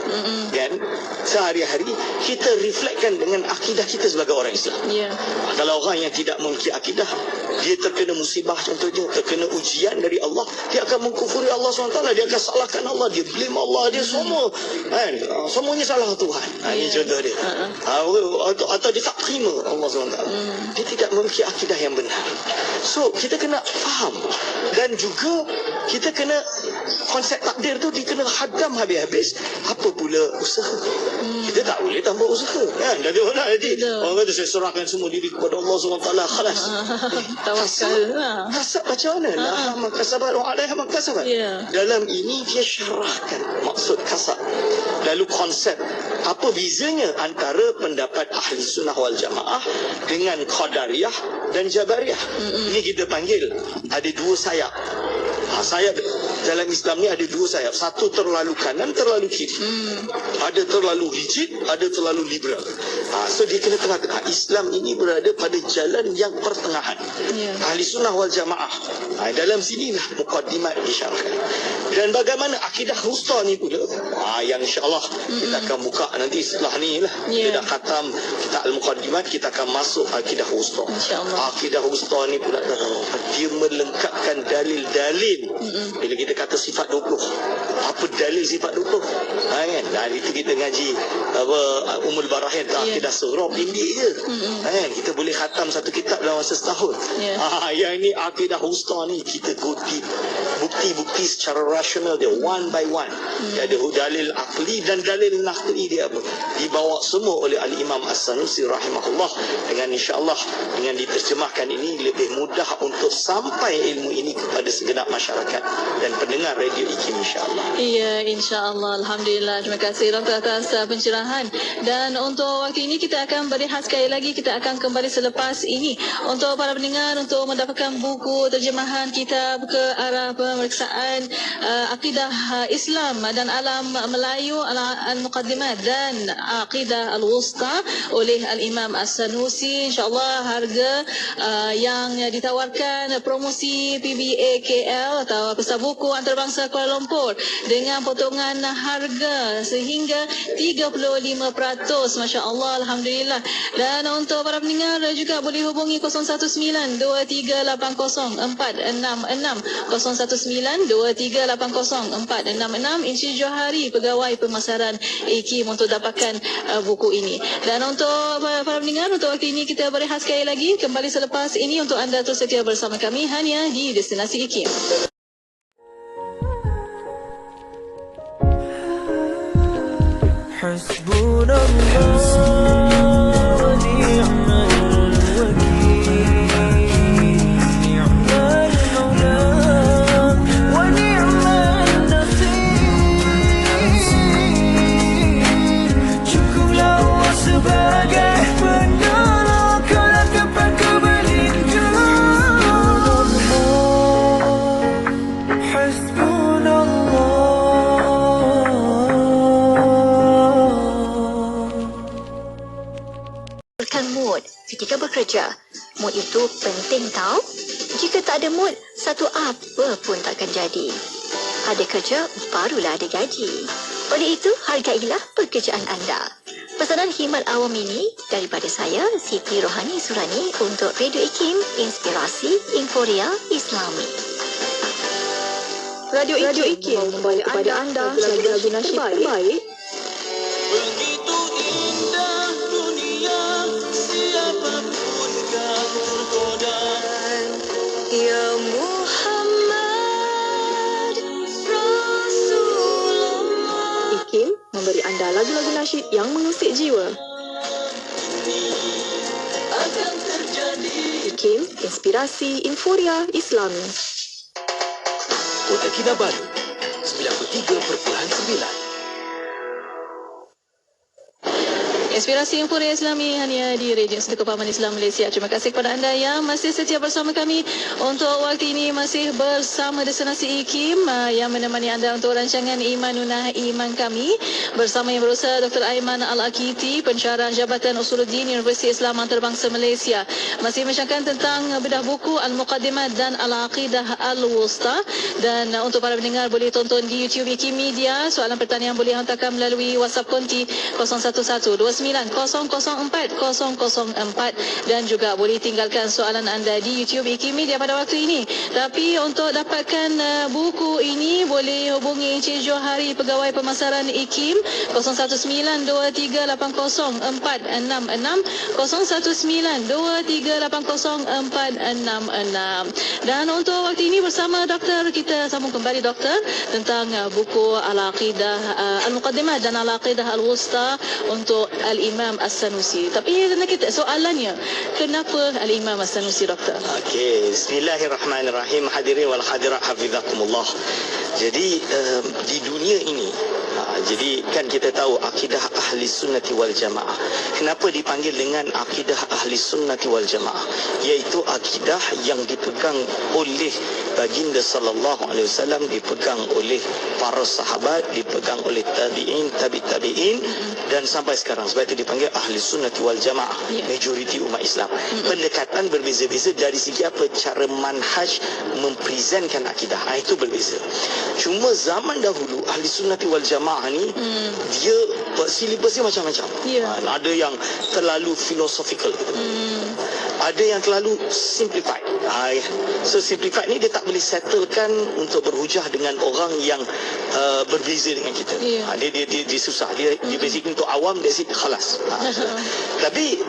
kan, sehari-hari, kita reflektkan dengan akidah kita sebagai orang Islam. Kalau orang yang tidak memiliki akidah, dia terkena musibah contohnya, terkena ujian dari Allah, dia akan mengkufuri Allah SWT, dia akan salahkan Allah, dia blame Allah, dia semua, kan, semuanya salah Tuhan. Ini contoh dia. Atau dia tak terima Allah SWT. Dia tidak memiliki akidah yang benar. So, kita kena faham. Dan juga, kita kena, konsep takdir tu dia kena hadam habis-habis. Apa pula usaha? Kita tak boleh tanpa usaha, kan? Dah ada orang nanti, orang kata saya serahkan semua diri kepada Allah SWT, khalas. Kasab macam mana? Laha makasabat wa alaiha makasabat. Dalam ini dia syarahkan maksud kasab. Lalu konsep, apa bezanya antara pendapat ahli sunnah wal jamaah dengan qadariyah dan jabariyah? Ini kita panggil ada dua sayap. Sayap dalam Islam ni ada dua sayap. Satu terlalu kanan, terlalu kiri. Ada terlalu rigid, ada terlalu liberal. So dia kena tengah-tengah. Islam ini berada pada jalan yang pertengahan. Ahli sunnah wal jamaah. Dalam sinilah mukaddimat disyarahkan. Dan bagaimana akidah wusta ni pula, yang insyaAllah kita akan buka nanti setelah ni lah. Kita dah khatam kita al-mukaddimat, kita akan masuk akidah wusta. Akidah wusta ni pula dia melengkapkan dalil-dalil. Bila kita kata sifat 20, apa dalil sifat 20? Kan? Dan itu kita ngaji Umul Barahin, akidah surah pendek je. Kan? Kita boleh khatam satu kitab dalam masa setahun. Yang ini akidah wusta ni kita go deep. Bukti-bukti secara rasional dia, one by one. Dia ada dalil akli dan dalil naqli dia apa? Dibawa semua oleh Al-Imam As-Sanusi rahimahullah. Dengan insyaAllah, dengan diterjemahkan ini lebih mudah untuk sampai ilmu ini kepada segenap masyarakat dan pendengar radio IKIM insyaAllah. Ya, insyaAllah. Alhamdulillah. Terima kasih Dr. atas pencerahan. Dan untuk waktu ini kita akan berehat sekali lagi. Kita akan kembali selepas ini untuk para pendengar untuk mendapatkan buku terjemahan kitab ke arah pemeriksaan akidah Islam dan alam Melayu Al-Muqaddimat dan Aqidah Al-Wusta oleh Al-Imam As-Sanusi. InsyaAllah harga yang ditawarkan promosi PBA KL atau Pesta Buku Antarabangsa Kuala Lumpur dengan potongan harga sehingga 35%. Masya Allah, Alhamdulillah. Dan untuk para pendengar juga boleh hubungi 019-2380-466 019-2380-466 Encik Johari, Pegawai Pemasaran IKIM untuk dapatkan buku ini. Dan untuk para pendengar, untuk waktu ini kita berehat sekali lagi. Kembali selepas ini untuk anda terus setia bersama kami hanya di Destinasi IKIM. Ketika bekerja, mood itu penting tau. Jika tak ada mood, satu apa pun takkan jadi. Ada kerja, barulah ada gaji. Oleh itu, hargailah pekerjaan anda. Pesanan khidmat awam ini daripada saya, Siti Rohani Surani untuk Radio IKIM, Inspirasi Inforia Islami. Radio IKIM membawa kepada anda lagu-lagu nasyid terbaik. Begitu indah dunia, siapapun kan tergoda. Ya Muhammad Rasulullah. IKIM memberi anda lagu-lagu nasyid yang mengusik jiwa. Akan terjadi. IKIM, Inspirasi Inforia Islami. Kota Kinabalu 93.9. Inspirasi Informa Islami hanya di Radio Sedekat Pahaman Islam Malaysia. Terima kasih kepada anda yang masih setia bersama kami. Untuk waktu ini masih bersama Destinasi IKIM yang menemani anda untuk rancangan Imanunah Iman kami bersama yang berusaha Dr. Aiman Al-Akiti, pensyarah Jabatan Usuluddin Universiti Islam Antarabangsa Malaysia. Masih menceritakan tentang bedah buku Al-Muqaddimah dan Al-Aqidah Al-Wusta. Dan untuk para pendengar boleh tonton di YouTube IKIM Media. Soalan pertanyaan boleh hantarkan melalui WhatsApp konti 0112900404 dan juga boleh tinggalkan soalan anda di YouTube IKIM Media pada waktu ini. Tapi untuk dapatkan buku ini boleh hubungi Encik Johari, Pegawai Pemasaran IKIM 0192380466 0192380466. Dan untuk waktu ini bersama doktor, kita sambung kembali doktor tentang buku Al-Aqidah Al-Muqaddimah dan Al-Aqidah Al-Wusta untuk Al-Imam As-Sanusi. Tapi kita soalannya, kenapa Al-Imam As-Sanusi doktor? Okey, bismillahirrahmanirrahim. Hadirin wal hadirat hafizakumullah. Jadi di dunia ini, jadi kan kita tahu akidah ahli sunnati wal jamaah. Kenapa dipanggil dengan akidah ahli sunnati wal jamaah? Iaitu akidah yang dipegang oleh baginda sallallahu alaihi wasallam, dipegang oleh para sahabat, dipegang oleh tabi'in, tabi'in dan sampai sekarang. Sebab itu dipanggil ahli sunnati wal jamaah, majoriti umat Islam. Pendekatan berbeza-beza dari segi apa, cara manhaj mempresentkan akidah, itu berbeza. Cuma zaman dahulu ahli sunnati wal jamaah ni dia silibusnya macam-macam. Ada yang terlalu philosophical, ada yang terlalu simplified. So simplified ni dia tak boleh settlekan untuk berhujah dengan orang yang berbeza dengan kita. Dia susah. Dia basically untuk awam dia sih khalas. Tapi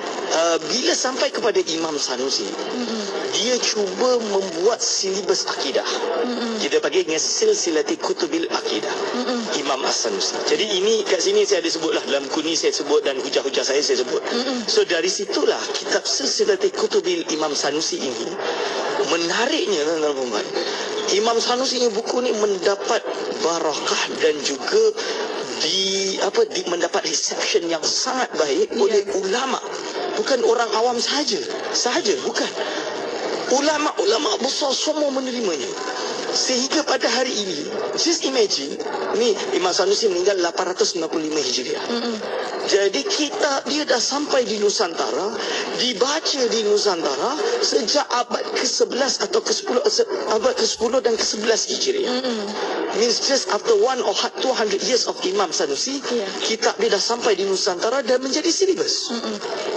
bila sampai kepada Imam Sanusi, dia cuba membuat silibus akidah. Kita panggil dengan silsilati kutubil akidah, Imam As-Sanusi. Jadi ini kat sini saya ada sebutlah, dalam buku ni saya sebut dan hujah-hujah saya sebut. So dari situlah kitab silsilati kutubil Imam Sanusi ini menariknya, tuan-tuan. Imam Sanusi ini, buku ni mendapat barakah dan juga mendapat reception yang sangat baik oleh ulama. Bukan orang awam saja, bukan. Ulama besar semua menerimanya. Sehingga pada hari ini, just imagine, ni Imam Sanusi meninggal 865 Hijriah. Jadi dia dah sampai di Nusantara, dibaca di Nusantara sejak abad ke-11 atau ke-10, abad ke-10 dan ke-11 Hijriah. Means just after 1 or 200 years of Imam Sanusi, kitab dia dah sampai di Nusantara dan menjadi silibus.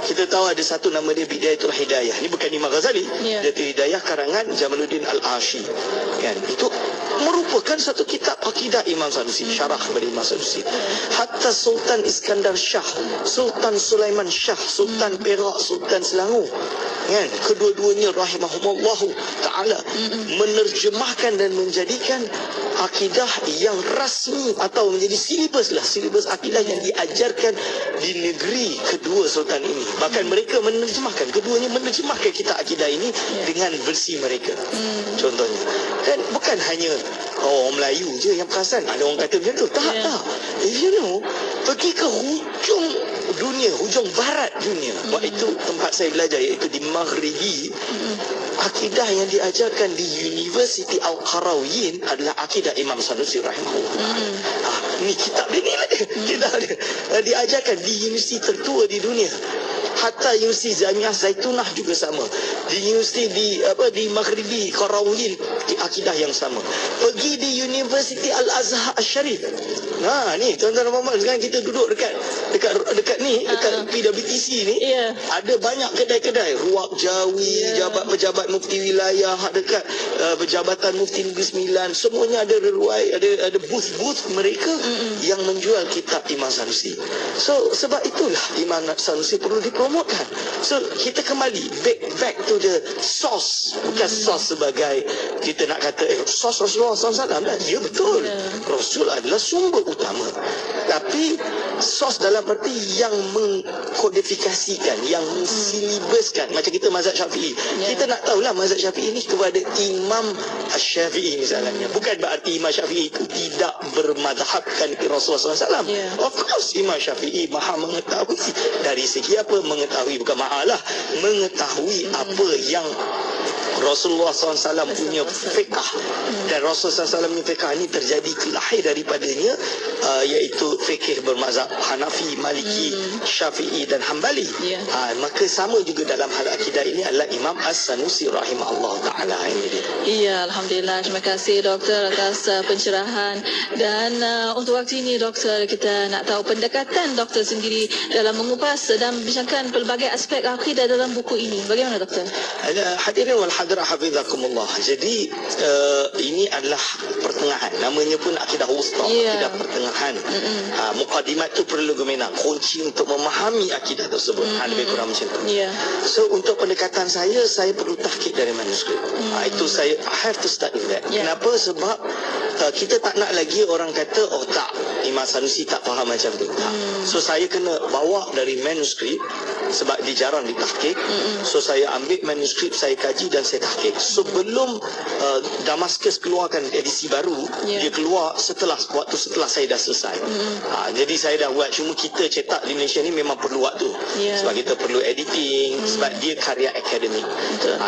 Kita tahu ada satu nama dia Bidayatul Hidayah. Ini bukan Imam Ghazali. Bidayatul Hidayah karangan Jamaluddin Al-Ashi. Kan? Itu merupakan satu kitab akidah Imam Sanusi, syarah kepada Imam Sanusi. Hatta Sultan Iskandar Shah, Sultan Sulaiman Shah, Sultan Perak, Sultan Selangor, kan, kedua-duanya rahimahumullahu ta'ala menerjemahkan dan menjadikan akidah yang rasmi atau menjadi silibus akidah yang diajarkan di negeri kedua sultan ini. Bahkan mereka keduanya menerjemahkan kitab akidah ini dengan versi mereka. Contohnya, dan bukan hanya orang Melayu je yang perasan. Ada orang kata macam tu. Tak. If you know, pergi ke hujung dunia, hujung barat dunia, itu tempat saya belajar, iaitu di Maghribi. Akidah yang diajarkan di University Al-Qarawiyyin adalah akidah Imam Sanusi rahimahullah. Ni kitab dia ni lah dia diajarkan di universiti tertua di dunia. Hatta Universiti Jamiah Zaitunah juga sama. Di universiti di Maghribi Qarawiyyin, akidah yang sama. Pergi di Universiti Al-Azhar Al-Syarif. Ni tuan-tuan dan puan-puan, sekarang kita duduk dekat ni, dekat PWTC ni, ada banyak kedai-kedai, Ruak Jawi, pejabat mufti wilayah, dekat Jabatan Mufti Negeri Sembilan, semuanya ada ada booth mereka yang menjual kitab Imam Sanusi. So sebab itulah Imam Sanusi perlu dipromotkan. So kita kembali back to the source, bukan source sebagai kita nak kata source Rasulullah SAW. Ya betul, Rasul adalah sumber utama. Tetapi sos dalam arti yang mengkodifikasikan, yang silibuskan. Macam kita mazhab Syafi'i. Kita nak tahulah mazhab Syafi'i ni kepada Imam Syafi'i misalnya. Bukan berarti Imam Syafi'i itu tidak bermazhabkan ke Rasulullah SAW. Of course Imam Syafi'i maha mengetahui dari segi apa, mengetahui bukan maha lah, mengetahui apa yang Rasulullah SAW punya fiqh, dan Rasulullah SAW punya fiqh ini terjadi lahir daripadanya, iaitu fikih bermazhab Hanafi, Maliki, Syafi'i dan Hambali. Maka sama juga dalam hal akidah ini adalah Imam As-Sanusi rahimahullah ta'ala. Iya, Alhamdulillah. Terima kasih doktor atas pencerahan. Dan untuk waktu ini doktor, kita nak tahu pendekatan doktor sendiri dalam mengupas dan membincangkan pelbagai aspek akidah dalam buku ini. Bagaimana doktor? Hadirin wal hadirat hafizakumullah. Jadi ini adalah pertengahan. Namanya pun akidah wusta, akidah pertengahan. Muqaddimat tu perlu guna kunci untuk memahami akidah tersebut. Lebih kurang macam tu. So untuk pendekatan saya perlu tahqiq dari manuskrip. Itu saya I have to start with that. Kenapa? Sebab kita tak nak lagi orang kata oh tak, Imam Sanusi tak faham macam tu. So saya kena bawa dari manuskrip sebab dia jarang ditahqiq. So saya ambil manuskrip, saya kaji dan saya tahqiq. Sebelum Damascus keluarkan edisi baru, dia keluar setelah saya dah selesai. Jadi saya dah buat, cuma kita cetak di Malaysia ni memang perlu waktu. Sebab kita perlu editing, sebab dia karya akademik.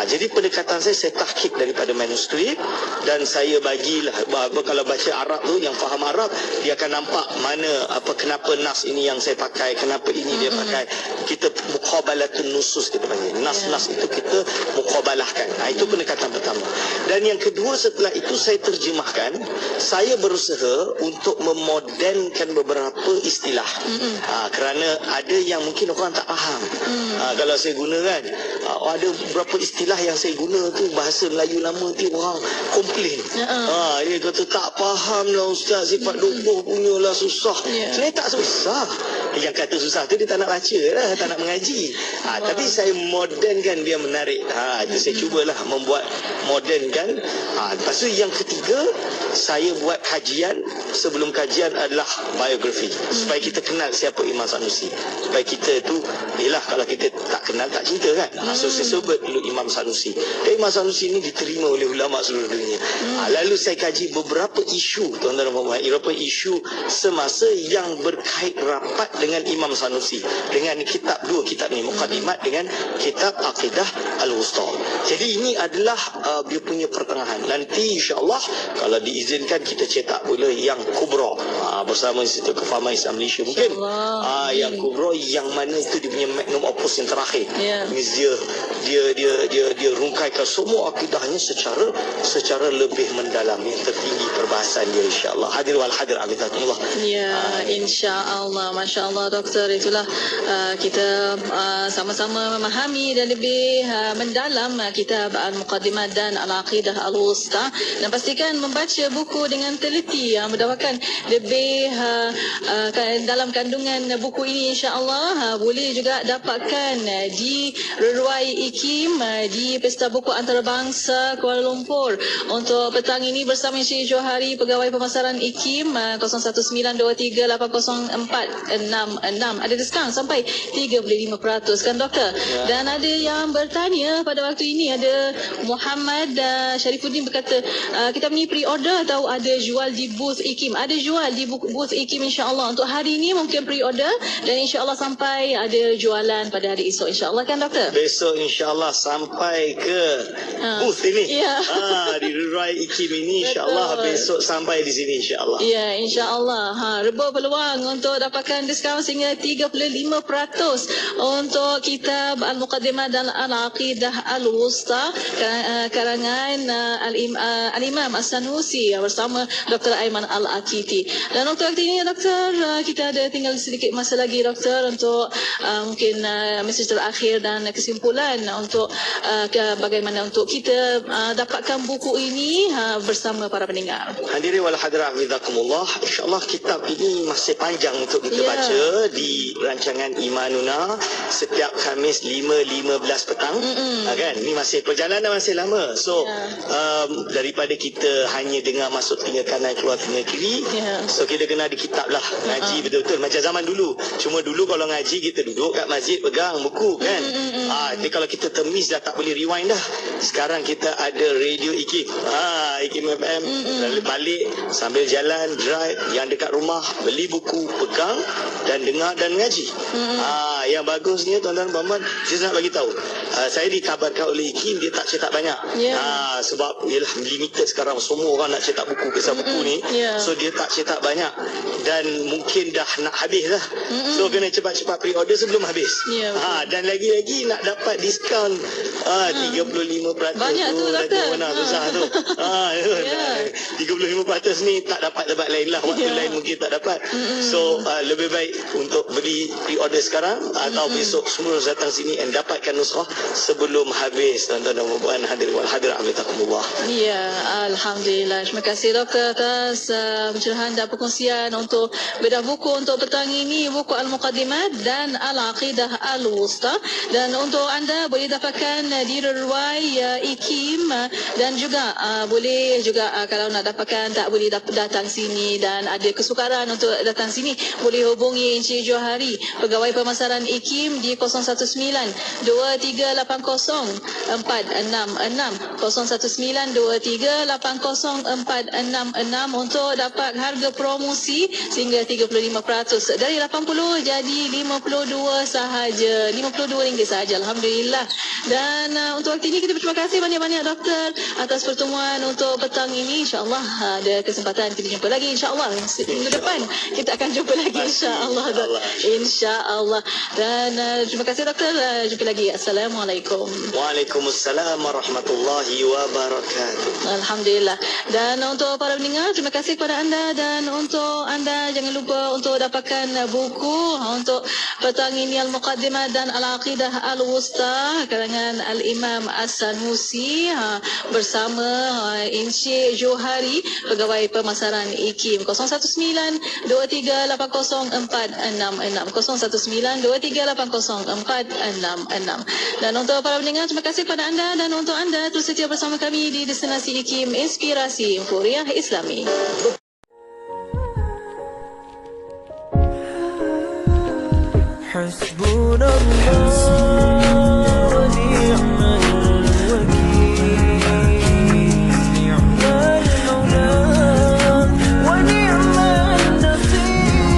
Jadi pendekatan saya tahqiq daripada manuskrip, dan saya bagilah kalau baca Arab tu, yang faham Arab dia akan nampak mana kenapa nas ini yang saya pakai, kenapa ini dia pakai. Kita muqabalatun nusus kita panggil. Nas-nas itu kita muqabalahkan. Itu pendekatan pertama. Dan yang kedua, setelah itu saya terjemahkan. Saya berusaha untuk memodernkan beberapa istilah. Kerana ada yang mungkin orang tak faham. Kalau saya gunakan ada beberapa istilah yang saya guna tu bahasa Melayu lama tu orang komplain. Dia kata tak faham lah ustaz, sifat dubuh punya lah susah. Sebenarnya tak susah. Yang kata susah tu dia tak nak baca lah, tak nak mengaji. Tapi saya modernkan dia menarik. Itu saya cubalah membuat modernkan. Lepas tu yang ketiga, saya buat kajian. Sebelum kajian adalah biografi, supaya kita kenal siapa Imam Sanusi, supaya kita tu yelah, kalau kita tak kenal tak cinta kan. So saya sebut dulu Imam Sanusi. Dan Imam Sanusi ini diterima oleh ulama seluruh dunia. Lalu saya kaji beberapa isu, tuan-tuan dan puan-puan, beberapa isu semasa yang berkait rapat dengan Imam Sanusi, dengan dua kitab ni, Muqaddimat dengan kitab Aqidah Al-Wusta. Jadi ini adalah dia punya pertengahan. Nanti insya-Allah kalau diizinkan kita cetak pula yang kubra bersama Institut Kefahaman Islam Malaysia mungkin. Yang kubra yang mana itu dia punya magnum opus yang terakhir. Dia rungkaikan semua akidahnya secara lebih mendalam, yang tertinggi perbahasan dia insya-Allah. Hadir wal hadir abidatullah. Insya-Allah. Masya-Allah doktor, itulah kita sama-sama memahami dan lebih mendalam kitab Al-Muqaddimat dan Al-Aqidah Al-Wusta, dan pastikan membaca buku dengan teliti berdasarkan lebih dalam kandungan buku ini insya-Allah boleh juga dapatkan di Ruai IKIM di Pesta Buku Antarabangsa Kuala Lumpur. Untuk petang ini bersama Encik Johari, Pegawai Pemasaran IKIM, 0192380466. Ada diskaun sampai 35% kan doktor? Dan ada yang bertanya pada waktu ini, ada Muhammad Syarifuddin berkata, kita ni pre-order atau ada jual di booth IKIM? Ada jual di booth IKIM insya-Allah. Untuk hari ini mungkin pre-order, dan insya-Allah sampai ada jualan pada hari esok insya-Allah kan doktor? Besok insya-Allah sampai ke booth ini. Di Ruai IKIM ini insya-Allah besok sampai di sini insya-Allah. Ya, insya-Allah. Reba peluang untuk dapatkan diskaun sehingga 35% untuk kitab Al-Muqaddimat dan Al-Aqidah Al-Wusta karangan Al-Imam As-Sanusi bersama Dr. Aiman Al-Akiti. Dan untuk waktu ini doktor, kita ada tinggal sedikit masa lagi doktor untuk mungkin mesej terakhir dan kesimpulan untuk bagaimana untuk kita dapatkan buku ini bersama para pendengar. Hadirin wal hadirat hafizakumullah, insya-Allah kitab ini masih panjang untuk kita baca di rancangan Imanuna setiap Khamis 5.15 petang. Kan ini masih perjalanan masih lama. So daripada kita hanya dengar masuk telinga kanan keluar telinga kiri, so kita kita kena ada kitab lah. Ngaji betul-betul macam zaman dulu. Cuma dulu kalau ngaji kita duduk kat masjid pegang buku kan. Jadi kalau kita temis dah tak boleh rewind dah. Sekarang kita ada radio IKIM. IKIM FM. Lalu balik sambil jalan drive yang dekat rumah beli buku pegang dan dengar dan ngaji. Yang bagusnya tuan-tuan puan-puan, saya nak bagi tahu. Saya dikabarkan oleh IKIM dia tak cetak banyak. Sebab ialah limited sekarang, semua orang nak cetak buku kisah buku ni. So dia tak cetak banyak dan mungkin dah nak habis lah. So kena cepat-cepat pre-order sebelum habis. Dan lagi-lagi nak dapat diskaun 35% banyak tu doktor. Mana susah tu. 35% ni tak dapat tempat lain lah. Waktu lain mungkin tak dapat. So lebih baik untuk beli pre-order sekarang atau besok semua datang sini dan dapatkan nuskhah sebelum habis. Tuan-tuan dan puan-puan, hadirin wal hadirat hamdakumullah. Ya, alhamdulillah. Terima kasih doktor atas pencerahan dan perkongsian untuk bedah buku untuk petang ini, buku Al-Muqaddimat dan Al-Aqidah Al-Wusta. Dan untuk anda boleh dapatkan di Ruai IKIM dan juga boleh juga kalau nak dapatkan tak boleh datang sini dan ada kesukaran untuk datang sini, boleh hubungi Encik Johari, Pegawai Pemasaran IKIM di 019-2380-466 untuk dapat harga promosi sehingga 35%. Dari 80 jadi 52 sahaja. RM52 sahaja. Alhamdulillah. Dan untuk waktu ini kita berterima kasih banyak-banyak doktor atas pertemuan untuk petang ini. InsyaAllah ada kesempatan kita jumpa lagi. InsyaAllah minggu depan kita akan jumpa lagi. InsyaAllah. InsyaAllah. Dan terima kasih doktor. Jumpa lagi. Assalamualaikum. Waalaikumsalam warahmatullahi wabarakatuh. Alhamdulillah. Dan untuk para pendengar, terima kasih kepada anda. Dan untuk anda jangan lupa untuk dapatkan buku untuk petang ini Al-Muqaddimat dan Al-Aqidah Al-Wusta karangan Al-Imam As-Sanusi bersama Encik Johari, Pegawai Pemasaran IKIM. 019-2380-466 Dan untuk para pendengar, terima kasih kepada anda. Dan untuk anda terus setia bersama kami di Destinasi IKIM, Inspirasi Euforiah Islami. حسبنا الله ونعم الوكيل نعم المولى ونعم النصير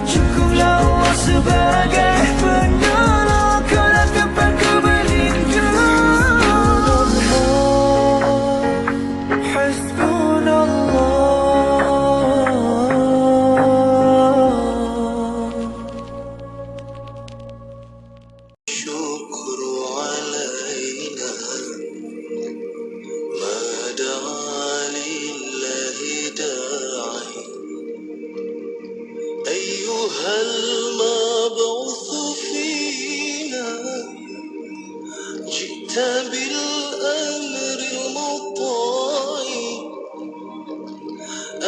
syukurlah Allah sebagai penolong, kaulah tempatku berlindung. Hasbunallah. بالأمر المطاع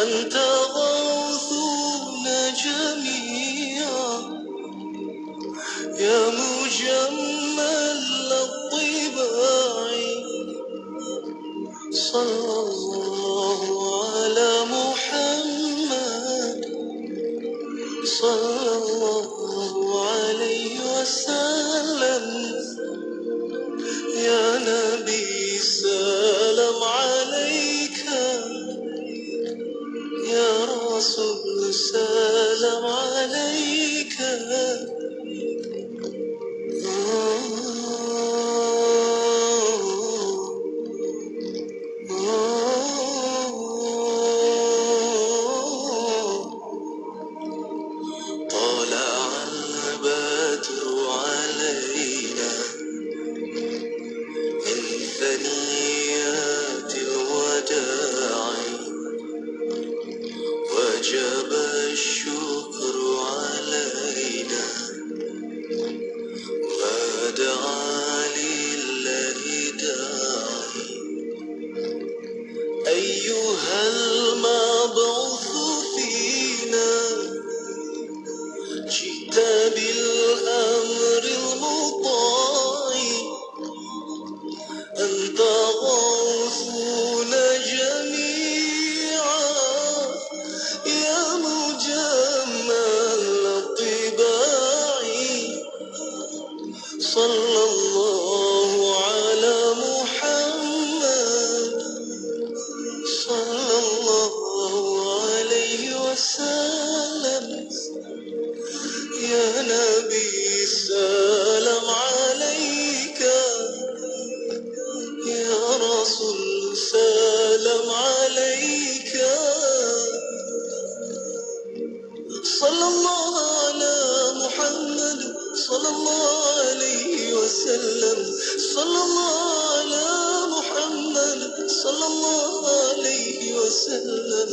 أنت غوثنا جميعا يا مجمل الطباع صلى الله على محمد صلى الله عليه وسلم يا نبي سلام عليك يا رسول سلام عليك طلع البدر علينا من ثنيات الوداع وجب الشكر علينا ما دعا لله داعي أيها المبعوث فينا جئت بالأمر المطاع أنت غوثنا جميعا صلى الله على محمد صلى الله عليه وسلم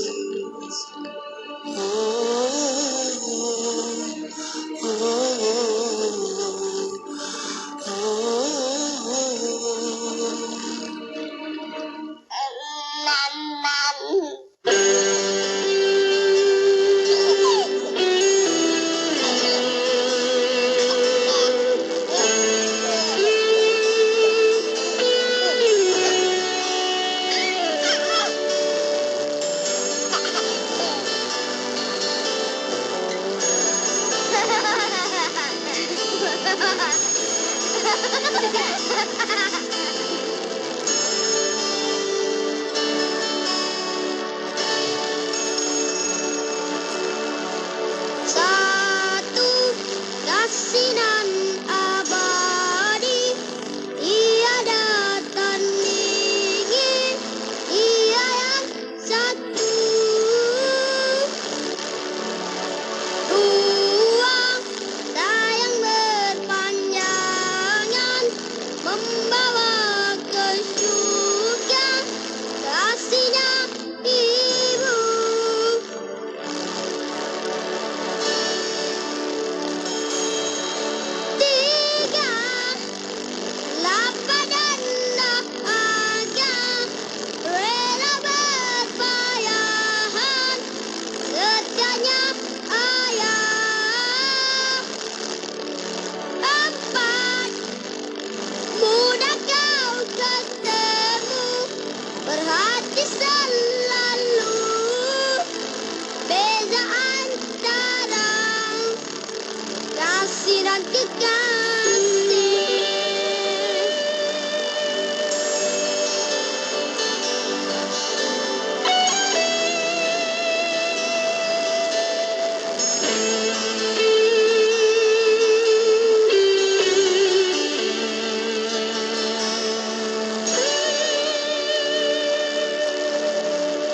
Satu kasinan abadi, ia datang dingin, ia yang satu. Dua sayang berpanjangan, membawa ke surga kasihnya ibu. Tiga lapar dan dahaga, rela berpayahan, setianya ayah. Empat mudah kau ketemu, berhati selalu, beza antara kasih dan kekasih.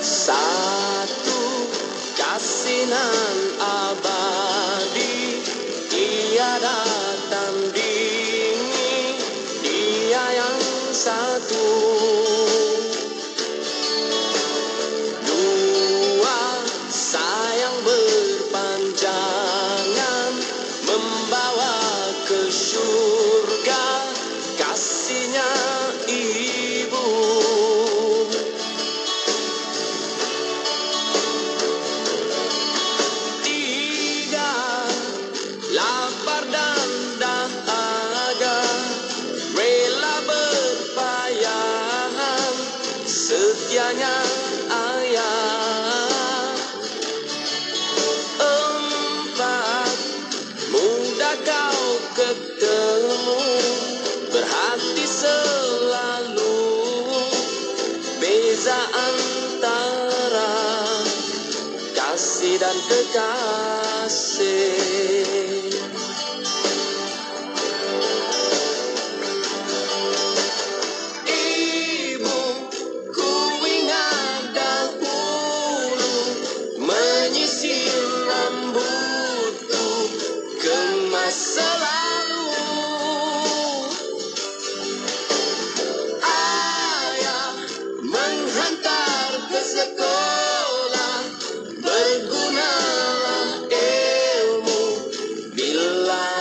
Satu kasinan abadi, ia datang dingin, dia yang satu. Dua sayang berpanjangan, membawa ke surga kasihnya ibu. Tiga lapar dan dahaga, rela berpayahan, setianya ayah. Empat mudah kau ketemu, berhati selalu, beza antara kasih dan kekasih. Ibu, ku ingat dahulu menyisir rambutku ke masa lalu. Ayah menghantar ke sekolah, bergunalah ilmu bila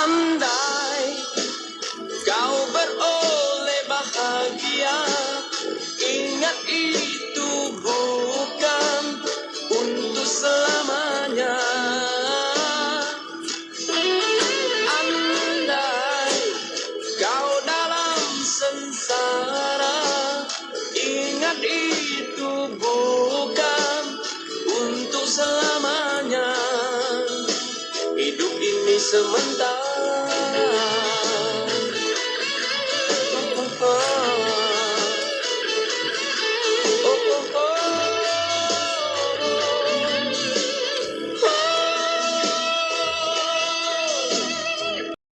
Andai kau beroleh bahagia, ingat itu bukan untuk selamanya. Andai kau dalam sengsara, ingat itu bukan untuk selamanya. Hidup ini sementara,